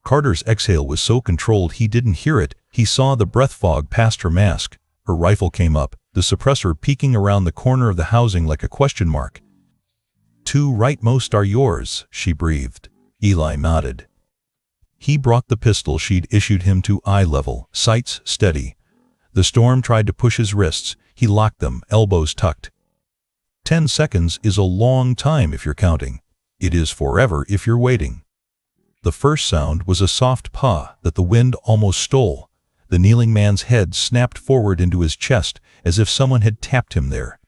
Carter's exhale was so controlled he didn't hear it. He saw the breath fog past her mask. Her rifle came up, the suppressor peeking around the corner of the housing like a question mark. "Two rightmost are yours," she breathed. Eli nodded. He brought the pistol she'd issued him to eye level, sights steady. The storm tried to push his wrists. He locked them, elbows tucked. 10 seconds is a long time if you're counting. It is forever if you're waiting. The first sound was a soft paw that the wind almost stole. The kneeling man's head snapped forward into his chest as if someone had tapped him there.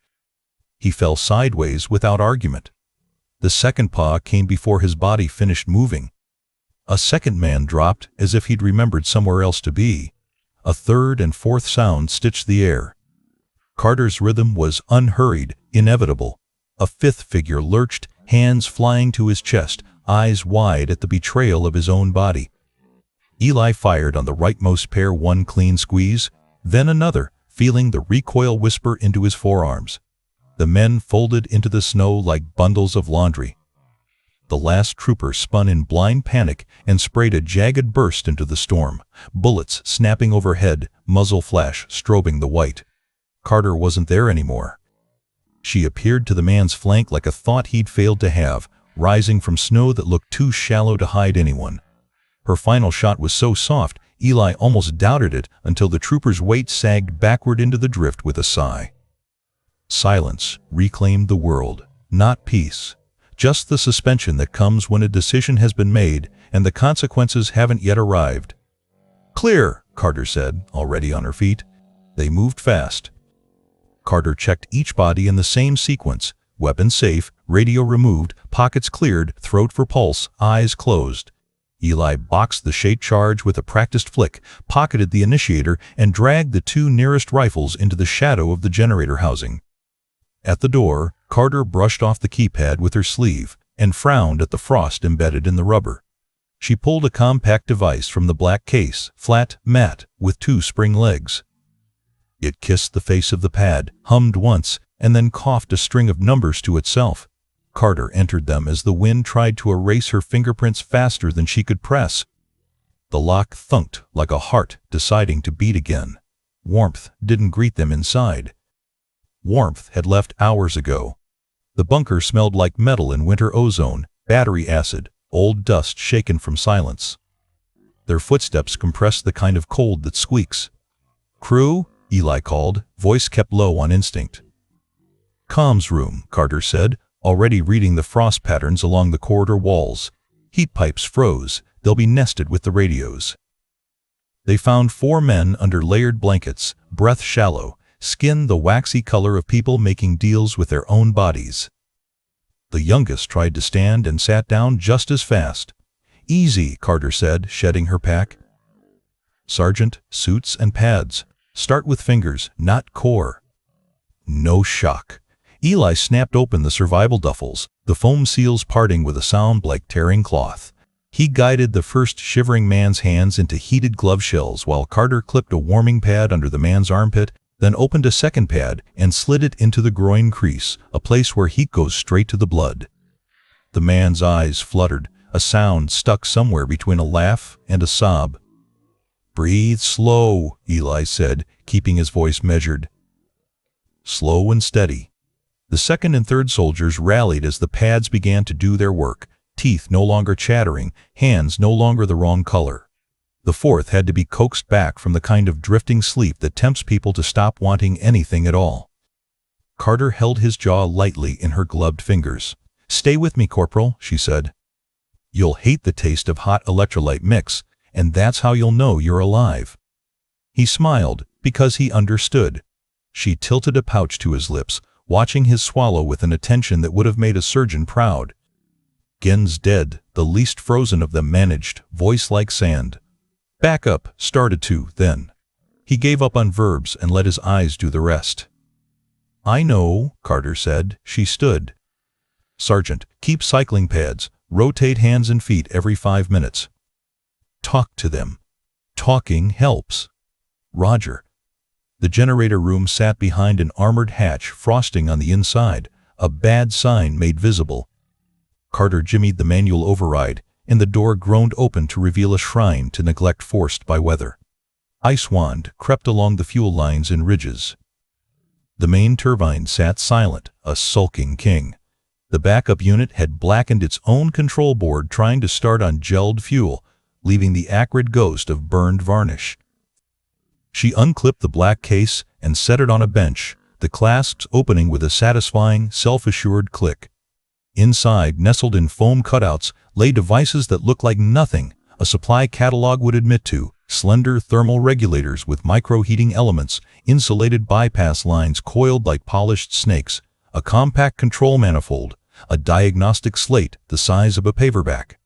He fell sideways without argument. The second paw came before his body finished moving. A second man dropped as if he'd remembered somewhere else to be. A third and fourth sound stitched the air. Carter's rhythm was unhurried, inevitable. A fifth figure lurched, hands flying to his chest, eyes wide at the betrayal of his own body. Eli fired on the rightmost pair, one clean squeeze, then another, feeling the recoil whisper into his forearms. The men folded into the snow like bundles of laundry. The last trooper spun in blind panic and sprayed a jagged burst into the storm, bullets snapping overhead, muzzle flash strobing the white. Carter wasn't there anymore. She appeared to the man's flank like a thought he'd failed to have, rising from snow that looked too shallow to hide anyone. Her final shot was so soft, Eli almost doubted it until the trooper's weight sagged backward into the drift with a sigh. Silence reclaimed the world, not peace. Just the suspension that comes when a decision has been made and the consequences haven't yet arrived. "Clear," Carter said, already on her feet. They moved fast. Carter checked each body in the same sequence. Weapon safe, radio removed, pockets cleared, throat for pulse, eyes closed. Eli boxed the shaped charge with a practiced flick, pocketed the initiator, and dragged the two nearest rifles into the shadow of the generator housing. At the door, Carter brushed off the keypad with her sleeve and frowned at the frost embedded in the rubber. She pulled a compact device from the black case, flat, matte, with two spring legs. It kissed the face of the pad, hummed once, and then coughed a string of numbers to itself. Carter entered them as the wind tried to erase her fingerprints faster than she could press. The lock thunked like a heart deciding to beat again. Warmth didn't greet them inside. Warmth had left hours ago. The bunker smelled like metal and winter ozone, battery acid, old dust shaken from silence. Their footsteps compressed the kind of cold that squeaks. "Crew?" Eli called, voice kept low on instinct. "Comms room," Carter said, already reading the frost patterns along the corridor walls. Heat pipes froze. They'll be nested with the radios. They found 4 men under layered blankets, breath shallow, skin the waxy color of people making deals with their own bodies. The youngest tried to stand and sat down just as fast. "Easy," Carter said, shedding her pack. "Sergeant, suits and pads. Start with fingers, not core." No shock. Eli snapped open the survival duffels, the foam seals parting with a sound like tearing cloth. He guided the first shivering man's hands into heated glove shells while Carter clipped a warming pad under the man's armpit, then opened a second pad and slid it into the groin crease, a place where heat goes straight to the blood. The man's eyes fluttered, a sound stuck somewhere between a laugh and a sob. "Breathe slow," Eli said, keeping his voice measured. Slow and steady. The second and third soldiers rallied as the pads began to do their work, teeth no longer chattering, hands no longer the wrong color. The fourth had to be coaxed back from the kind of drifting sleep that tempts people to stop wanting anything at all. Carter held his jaw lightly in her gloved fingers. "Stay with me, Corporal," she said. "You'll hate the taste of hot electrolyte mix, and that's how you'll know you're alive." He smiled, because he understood. She tilted a pouch to his lips, watching his swallow with an attention that would have made a surgeon proud. "Gen's dead," the least frozen of them managed, voice like sand. "Back up," started to, then. He gave up on verbs and let his eyes do the rest. "I know," Carter said. She stood. "Sergeant, keep cycling pads. Rotate hands and feet every 5 minutes. Talk to them. Talking helps." "Roger." The generator room sat behind an armored hatch, frosting on the inside, a bad sign made visible. Carter jimmied the manual override, and the door groaned open to reveal a shrine to neglect forced by weather. Ice Wand crept along the fuel lines in ridges. The main turbine sat silent, a sulking king. The backup unit had blackened its own control board trying to start on gelled fuel, leaving the acrid ghost of burned varnish. She unclipped the black case and set it on a bench, the clasps opening with a satisfying, self-assured click. Inside, nestled in foam cutouts, lay devices that looked like nothing a supply catalog would admit to: slender thermal regulators with micro-heating elements, insulated bypass lines coiled like polished snakes, a compact control manifold, a diagnostic slate the size of a paperback.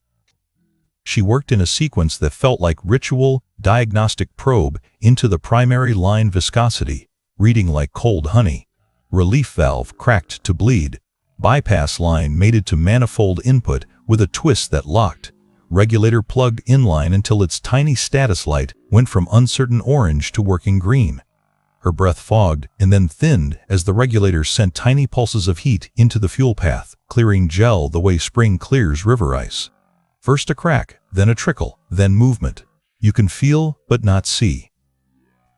She worked in a sequence that felt like ritual, diagnostic probe into the primary line viscosity, reading like cold honey. Relief valve cracked to bleed. Bypass line mated to manifold input with a twist that locked. Regulator plugged inline until its tiny status light went from uncertain orange to working green. Her breath fogged and then thinned as the regulator sent tiny pulses of heat into the fuel path, clearing gel the way spring clears river ice. First a crack, then a trickle, then movement. You can feel but not see.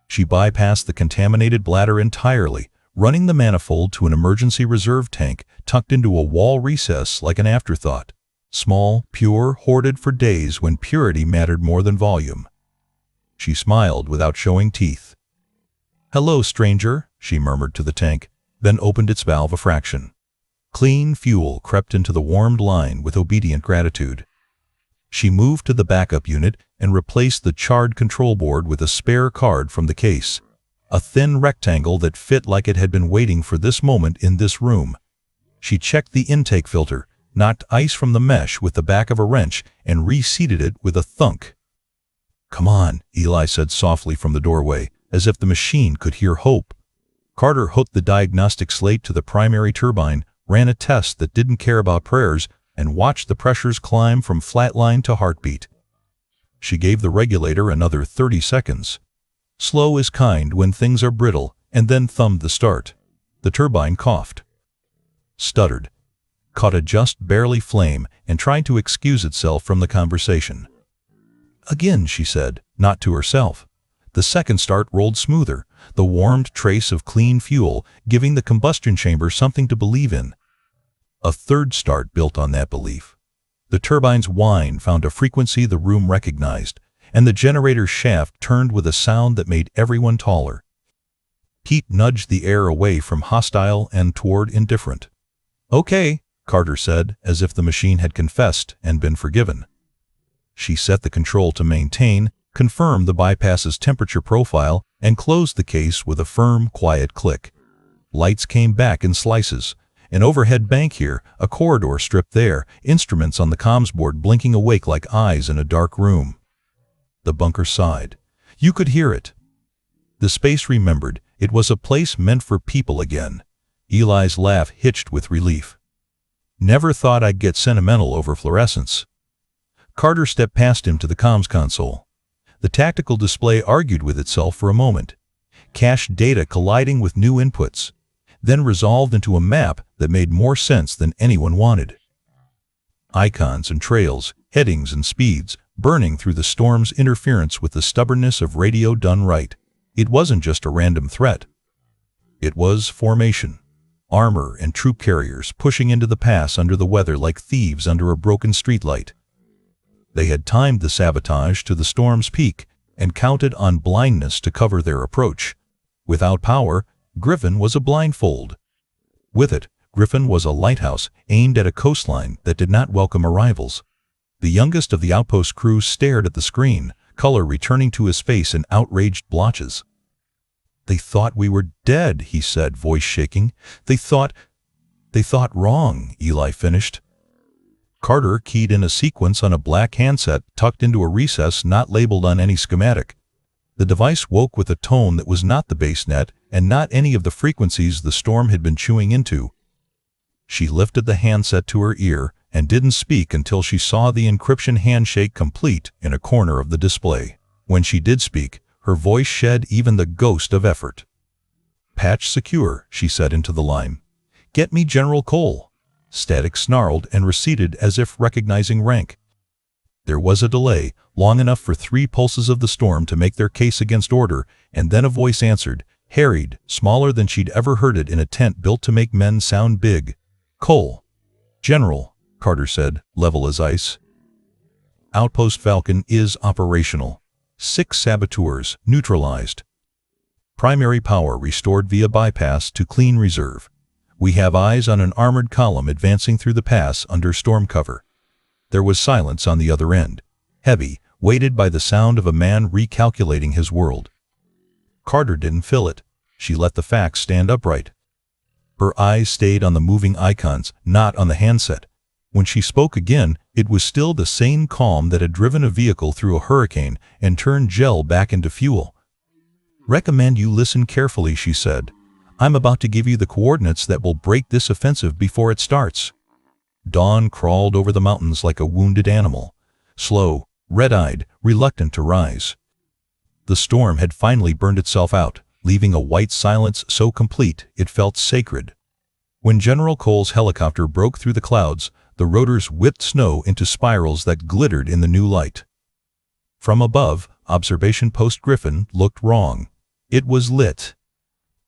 She bypassed the contaminated bladder entirely, running the manifold to an emergency reserve tank tucked into a wall recess like an afterthought. Small, pure, hoarded for days when purity mattered more than volume. She smiled without showing teeth. "Hello, stranger," she murmured to the tank, then opened its valve a fraction. Clean fuel crept into the warmed line with obedient gratitude. She moved to the backup unit and replaced the charred control board with a spare card from the case, a thin rectangle that fit like it had been waiting for this moment in this room. She checked the intake filter, knocked ice from the mesh with the back of a wrench, and reseated it with a thunk. "Come on," Eli said softly from the doorway, as if the machine could hear hope. Carter hooked the diagnostic slate to the primary turbine, ran a test that didn't care about prayers, and watched the pressures climb from flatline to heartbeat. She gave the regulator another 30 seconds. Slow is kind when things are brittle, and then thumbed the start. The turbine coughed, stuttered, caught a just barely flame, and tried to excuse itself from the conversation. "Again," she said, not to herself. The second start rolled smoother, the warmed trace of clean fuel giving the combustion chamber something to believe in. A third start built on that belief. The turbine's whine found a frequency the room recognized, and the generator's shaft turned with a sound that made everyone taller. Heat nudged the air away from hostile and toward indifferent. "Okay," Carter said, as if the machine had confessed and been forgiven. She set the control to maintain, confirmed the bypass's temperature profile, and closed the case with a firm, quiet click. Lights came back in slices. An overhead bank here, a corridor stripped there, instruments on the comms board blinking awake like eyes in a dark room. The bunker sighed. You could hear it. The space remembered. It was a place meant for people again. Eli's laugh hitched with relief. "Never thought I'd get sentimental over fluorescence." Carter stepped past him to the comms console. The tactical display argued with itself for a moment. Cached data colliding with new inputs, then resolved into a map that made more sense than anyone wanted. Icons and trails, headings and speeds, burning through the storm's interference with the stubbornness of radio done right. It wasn't just a random threat. It was formation. Armor and troop carriers pushing into the pass under the weather like thieves under a broken streetlight. They had timed the sabotage to the storm's peak and counted on blindness to cover their approach. Without power, Griffin was a blindfold. With it, Griffin was a lighthouse aimed at a coastline that did not welcome arrivals. The youngest of the outpost crew stared at the screen, color returning to his face in outraged blotches. "They thought we were dead," he said, voice shaking. They thought wrong," Eli finished. Carter keyed in a sequence on a black handset tucked into a recess not labeled on any schematic. The device woke with a tone that was not the base net and not any of the frequencies the storm had been chewing into. She lifted the handset to her ear and didn't speak until she saw the encryption handshake complete in a corner of the display. When she did speak, Her voice shed even the ghost of effort. "Patch secure," she said into the line. "Get me General Cole." Static snarled and receded as if recognizing rank. There was a delay, long enough for 3 pulses of the storm to make their case against order, and then a voice answered, harried, smaller than she'd ever heard it in a tent built to make men sound big. "Cole." "General," Carter said, level as ice. "Outpost Falcon is operational. 6 saboteurs neutralized. Primary power restored via bypass to clean reserve. We have eyes on an armored column advancing through the pass under storm cover." There was silence on the other end, heavy, weighted by the sound of a man recalculating his world. Carter didn't fill it. She let the facts stand upright. Her eyes stayed on the moving icons, not on the handset. When she spoke again, it was still the same calm that had driven a vehicle through a hurricane and turned gel back into fuel. "Recommend you listen carefully," she said. "I'm about to give you the coordinates that will break this offensive before it starts." Dawn crawled over the mountains like a wounded animal, slow, red-eyed, reluctant to rise. The storm had finally burned itself out, leaving a white silence so complete it felt sacred. When General Cole's helicopter broke through the clouds, the rotors whipped snow into spirals that glittered in the new light. From above, Observation Post Griffin looked wrong. It was lit.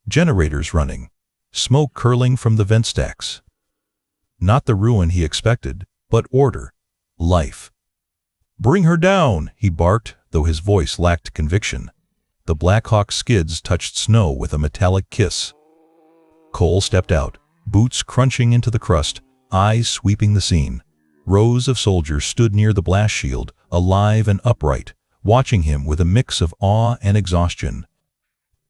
Generators running. Smoke curling from the vent stacks. Not the ruin he expected, but order. Life. "Bring her down," he barked, though his voice lacked conviction. The Black Hawk skids touched snow with a metallic kiss. Cole stepped out, boots crunching into the crust, eyes sweeping the scene. Rows of soldiers stood near the blast shield, alive and upright, watching him with a mix of awe and exhaustion.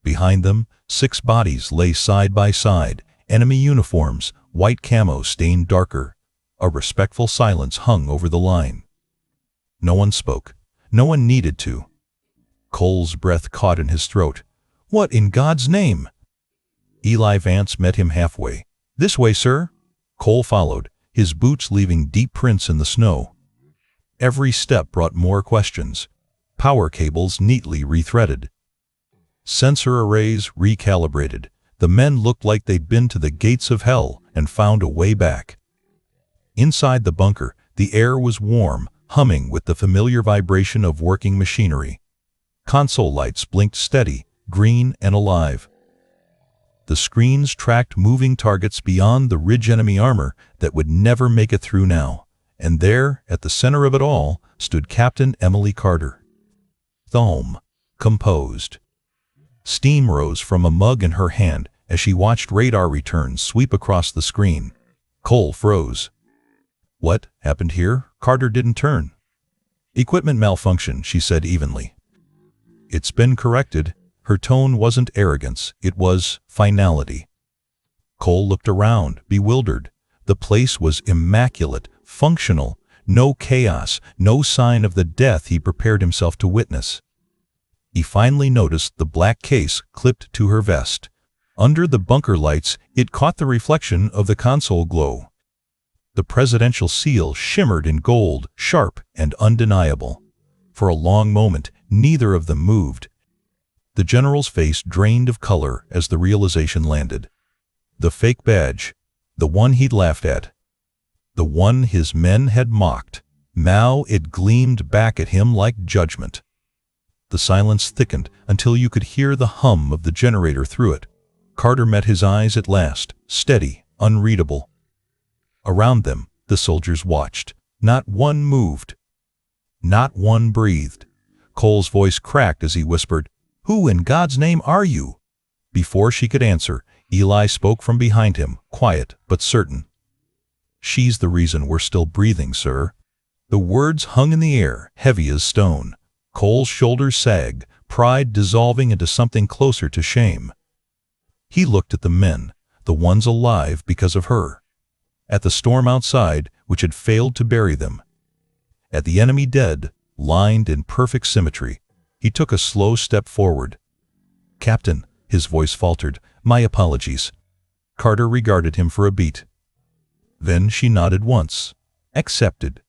Behind them, 6 bodies lay side by side, enemy uniforms, white camo stained darker. A respectful silence hung over the line. No one spoke. No one needed to. Cole's breath caught in his throat. "What in God's name?" Eli Vance met him halfway. "This way, sir." Cole followed, his boots leaving deep prints in the snow. Every step brought more questions. Power cables neatly rethreaded. Sensor arrays recalibrated. The men looked like they'd been to the gates of hell and found a way back. Inside the bunker, the air was warm, humming with the familiar vibration of working machinery. Console lights blinked steady, green and alive. The screens tracked moving targets beyond the ridge enemy armor that would never make it through now. And there, at the center of it all, stood Captain Emily Carter. Calm, composed. Steam rose from a mug in her hand as she watched radar returns sweep across the screen. Cole froze. "What happened here?" Carter didn't turn. "Equipment malfunction," she said evenly. "It's been corrected." Her tone wasn't arrogance, it was finality. Cole looked around, bewildered. The place was immaculate, functional, no chaos, no sign of the death he prepared himself to witness. He finally noticed the black case clipped to her vest. Under the bunker lights, it caught the reflection of the console glow. The presidential seal shimmered in gold, sharp and undeniable. For a long moment, neither of them moved. The general's face drained of color as the realization landed. The fake badge, the one he'd laughed at, the one his men had mocked, now it gleamed back at him like judgment. The silence thickened until you could hear the hum of the generator through it. Carter met his eyes at last, steady, unreadable. Around them, the soldiers watched. Not one moved. Not one breathed. Cole's voice cracked as he whispered, "Who in God's name are you?" Before she could answer, Eli spoke from behind him, quiet but certain. "She's the reason we're still breathing, sir." The words hung in the air, heavy as stone. Cole's shoulders sagged, pride dissolving into something closer to shame. He looked at the men, the ones alive because of her. At the storm outside, which had failed to bury them. At the enemy dead, lined in perfect symmetry. He took a slow step forward. "Captain," his voice faltered, "my apologies." Carter regarded him for a beat. Then she nodded once. Accepted.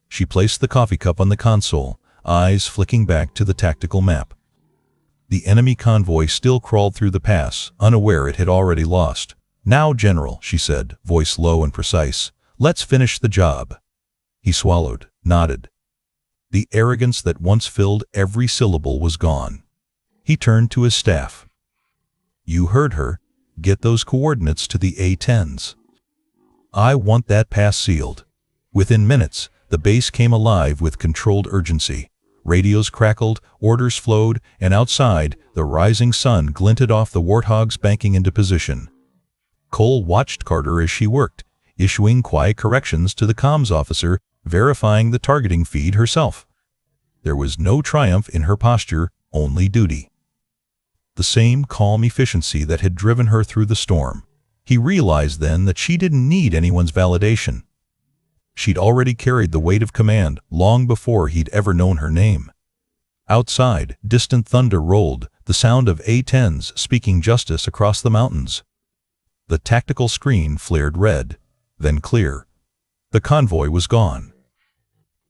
She placed the coffee cup on the console, eyes flicking back to the tactical map. The enemy convoy still crawled through the pass, unaware it had already lost. "Now, General," she said, voice low and precise, "let's finish the job." He swallowed, nodded. The arrogance that once filled every syllable was gone. He turned to his staff. "You heard her. Get those coordinates to the A-10s. I want that pass sealed." Within minutes, the base came alive with controlled urgency. Radios crackled, orders flowed, and outside, the rising sun glinted off the warthogs banking into position. Cole watched Carter as she worked, issuing quiet corrections to the comms officer, verifying the targeting feed herself. There was no triumph in her posture, only duty. The same calm efficiency that had driven her through the storm. He realized then that she didn't need anyone's validation. She'd already carried the weight of command long before he'd ever known her name. Outside, distant thunder rolled, the sound of A-10s speaking justice across the mountains. The tactical screen flared red, then clear. The convoy was gone.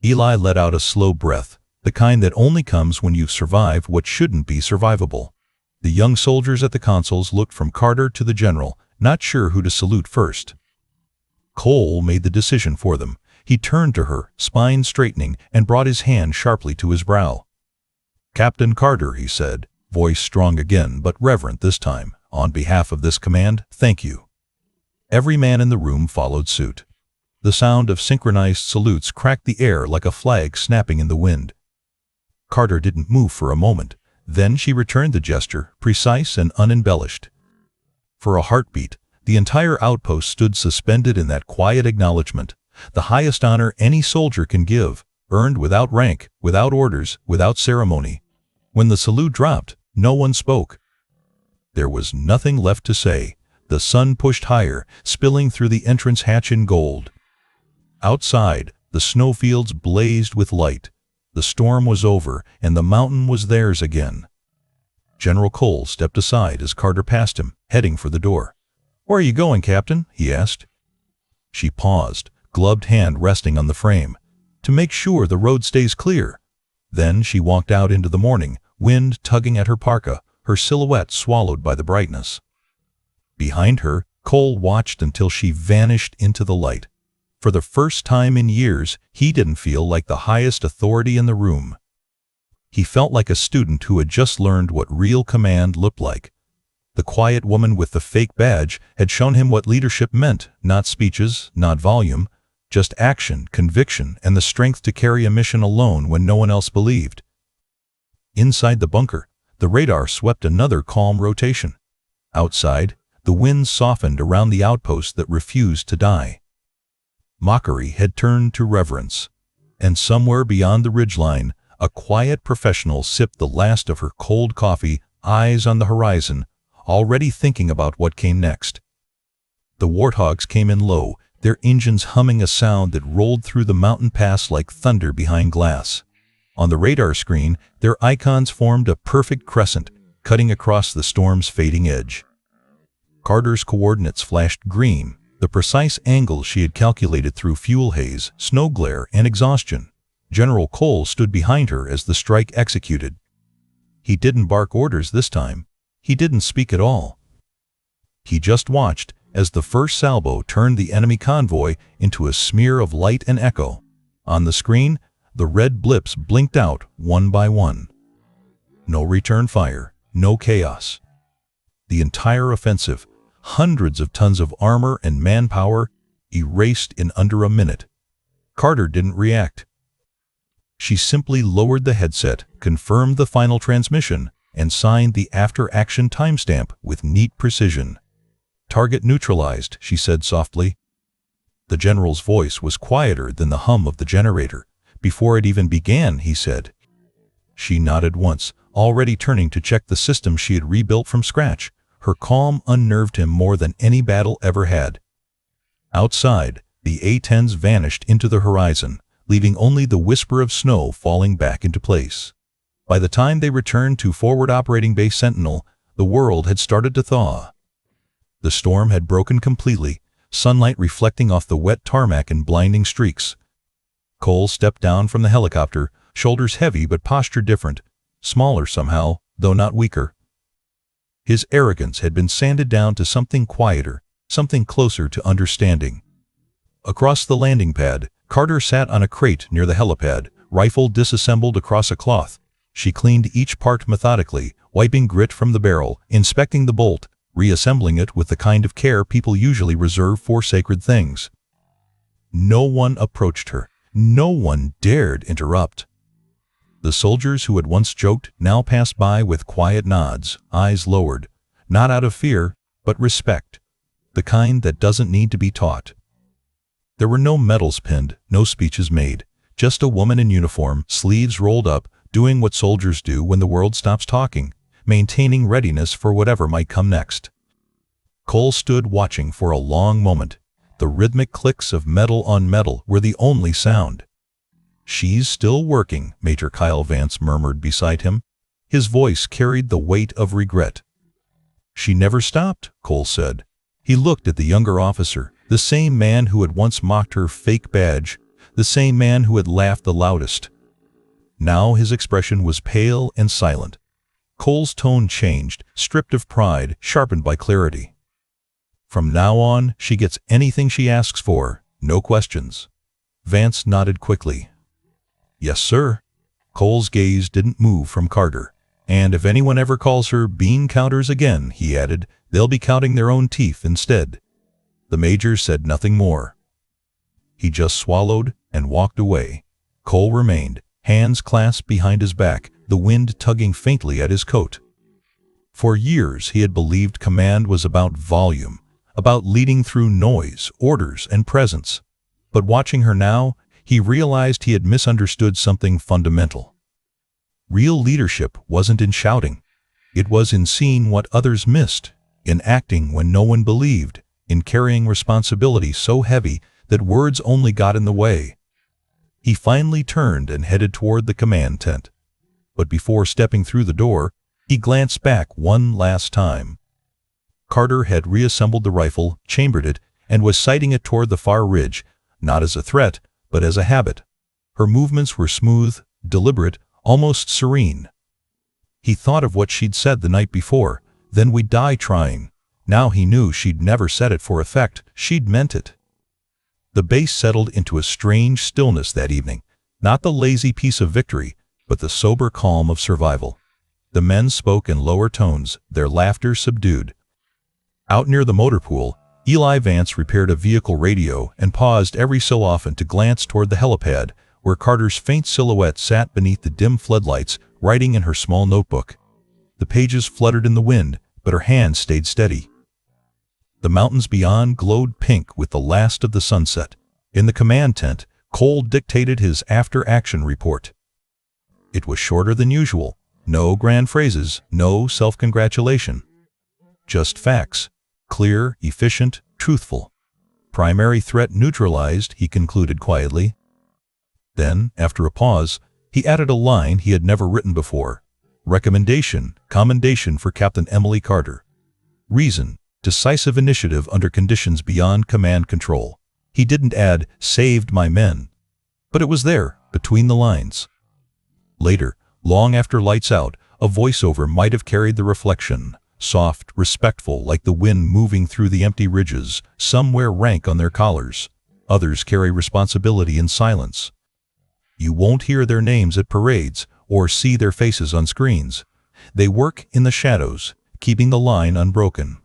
Eli let out a slow breath, the kind that only comes when you survive what shouldn't be survivable. The young soldiers at the consoles looked from Carter to the general, not sure who to salute first. Cole made the decision for them. He turned to her, spine straightening, and brought his hand sharply to his brow. "Captain Carter," he said, voice strong again but reverent this time, "on behalf of this command, thank you." Every man in the room followed suit. The sound of synchronized salutes cracked the air like a flag snapping in the wind. Carter didn't move for a moment. Then she returned the gesture, precise and unembellished. For a heartbeat, the entire outpost stood suspended in that quiet acknowledgement, the highest honor any soldier can give, earned without rank, without orders, without ceremony. When the salute dropped, no one spoke. There was nothing left to say. The sun pushed higher, spilling through the entrance hatch in gold. Outside, the snowfields blazed with light. The storm was over, and the mountain was theirs again. General Cole stepped aside as Carter passed him, heading for the door. "Where are you going, Captain?" he asked. She paused, gloved hand resting on the frame. "To make sure the road stays clear." Then she walked out into the morning, wind tugging at her parka, her silhouette swallowed by the brightness. Behind her, Cole watched until she vanished into the light. For the first time in years, he didn't feel like the highest authority in the room. He felt like a student who had just learned what real command looked like. The quiet woman with the fake badge had shown him what leadership meant, not speeches, not volume, just action, conviction, and the strength to carry a mission alone when no one else believed. Inside the bunker, the radar swept another calm rotation. Outside, the wind softened around the outpost that refused to die. Mockery had turned to reverence, and somewhere beyond the ridgeline, a quiet professional sipped the last of her cold coffee, eyes on the horizon, already thinking about what came next. The warthogs came in low, their engines humming a sound that rolled through the mountain pass like thunder behind glass. On the radar screen, their icons formed a perfect crescent, cutting across the storm's fading edge. Carter's coordinates flashed green, the precise angle she had calculated through fuel haze, snow glare, and exhaustion. General Cole stood behind her as the strike executed. He didn't bark orders this time. He didn't speak at all. He just watched as the first salvo turned the enemy convoy into a smear of light and echo. On the screen, the red blips blinked out one by one. No return fire, no chaos. The entire offensive, hundreds of tons of armor and manpower, erased in under a minute. Carter didn't react. She simply lowered the headset, confirmed the final transmission, and signed the after-action timestamp with neat precision. "Target neutralized," she said softly. The general's voice was quieter than the hum of the generator. "Before it even began," he said. She nodded once, already turning to check the system she had rebuilt from scratch. Her calm unnerved him more than any battle ever had. Outside, the A-10s vanished into the horizon, leaving only the whisper of snow falling back into place. By the time they returned to Forward Operating Base Sentinel, the world had started to thaw. The storm had broken completely, sunlight reflecting off the wet tarmac in blinding streaks. Cole stepped down from the helicopter, shoulders heavy but posture different, smaller somehow, though not weaker. His arrogance had been sanded down to something quieter, something closer to understanding. Across the landing pad, Carter sat on a crate near the helipad, rifle disassembled across a cloth. She cleaned each part methodically, wiping grit from the barrel, inspecting the bolt, reassembling it with the kind of care people usually reserve for sacred things. No one approached her. No one dared interrupt. The soldiers who had once joked now passed by with quiet nods, eyes lowered, not out of fear, but respect, the kind that doesn't need to be taught. There were no medals pinned, no speeches made, just a woman in uniform, sleeves rolled up, doing what soldiers do when the world stops talking, maintaining readiness for whatever might come next. Cole stood watching for a long moment. The rhythmic clicks of metal on metal were the only sound. "She's still working," Major Kyle Vance murmured beside him. His voice carried the weight of regret. "She never stopped," Cole said. He looked at the younger officer, the same man who had once mocked her fake badge, the same man who had laughed the loudest. Now his expression was pale and silent. Cole's tone changed, stripped of pride, sharpened by clarity. "From now on, she gets anything she asks for, no questions." Vance nodded quickly. "Yes, sir." Cole's gaze didn't move from Carter. "And if anyone ever calls her bean counters again," he added, "they'll be counting their own teeth instead." The major said nothing more. He just swallowed and walked away. Cole remained, hands clasped behind his back, the wind tugging faintly at his coat. For years he had believed command was about volume, about leading through noise, orders, and presence. But watching her now, he realized he had misunderstood something fundamental. Real leadership wasn't in shouting. It was in seeing what others missed, in acting when no one believed, in carrying responsibility so heavy that words only got in the way. He finally turned and headed toward the command tent. But before stepping through the door, he glanced back one last time. Carter had reassembled the rifle, chambered it, and was sighting it toward the far ridge, not as a threat, but as a habit. Her movements were smooth, deliberate, almost serene. He thought of what she'd said the night before, "Then we'd die trying." Now he knew she'd never said it for effect, she'd meant it. The base settled into a strange stillness that evening, not the lazy peace of victory, but the sober calm of survival. The men spoke in lower tones, their laughter subdued. Out near the motor pool, Eli Vance repaired a vehicle radio and paused every so often to glance toward the helipad, where Carter's faint silhouette sat beneath the dim floodlights, writing in her small notebook. The pages fluttered in the wind, but her hand stayed steady. The mountains beyond glowed pink with the last of the sunset. In the command tent, Cole dictated his after-action report. It was shorter than usual. No grand phrases, no self-congratulation. Just facts. Clear, efficient, truthful. "Primary threat neutralized," he concluded quietly. Then, after a pause, he added a line he had never written before. "Recommendation, commendation for Captain Emily Carter. Reason, decisive initiative under conditions beyond command control." He didn't add, "saved my men." But it was there, between the lines. Later, long after lights out, a voiceover might have carried the reflection. Soft, respectful, like the wind moving through the empty ridges. Some wear rank on their collars. Others carry responsibility in silence. You won't hear their names at parades or see their faces on screens. They work in the shadows, keeping the line unbroken.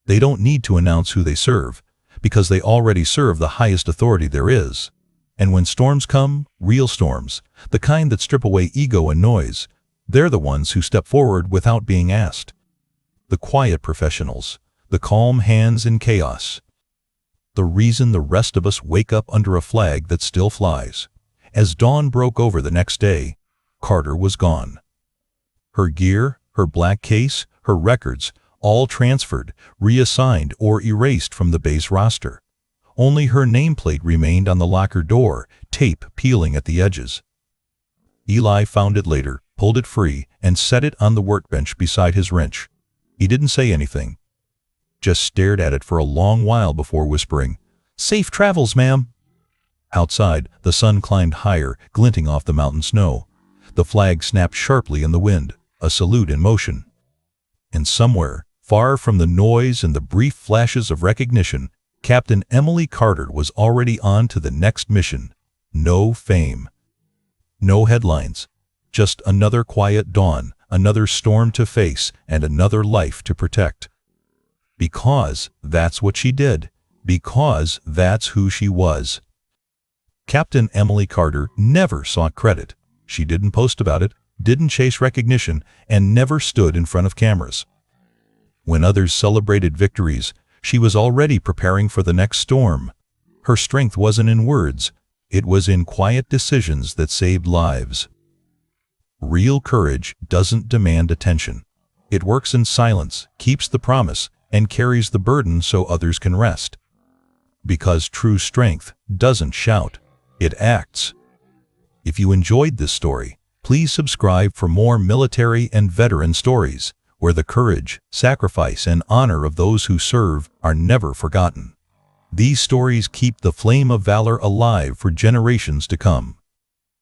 They don't need to announce who they serve, because they already serve the highest authority there is. And when storms come, real storms, the kind that strip away ego and noise, they're the ones who step forward without being asked. The quiet professionals, the calm hands in chaos. The reason the rest of us wake up under a flag that still flies. As dawn broke over the next day, Carter was gone. Her gear, her black case, her records, all transferred, reassigned, or erased from the base roster. Only her nameplate remained on the locker door, tape peeling at the edges. Eli found it later, pulled it free, and set it on the workbench beside his wrench. He didn't say anything, just stared at it for a long while before whispering, "Safe travels, ma'am." Outside, the sun climbed higher, glinting off the mountain snow. The flag snapped sharply in the wind. a salute in motion. And somewhere, far from the noise and the brief flashes of recognition, Captain Emily Carter was already on to the next mission. No fame. No headlines. Just another quiet dawn, another storm to face, and another life to protect. Because that's what she did. Because that's who she was. Captain Emily Carter never sought credit. She didn't post about it, didn't chase recognition, and never stood in front of cameras. When others celebrated victories, she was already preparing for the next storm. Her strength wasn't in words, it was in quiet decisions that saved lives. Real courage doesn't demand attention. It works in silence, keeps the promise, and carries the burden so others can rest. Because true strength doesn't shout, it acts. If you enjoyed this story, please subscribe for more military and veteran stories, where the courage, sacrifice, and honor of those who serve are never forgotten. These stories keep the flame of valor alive for generations to come.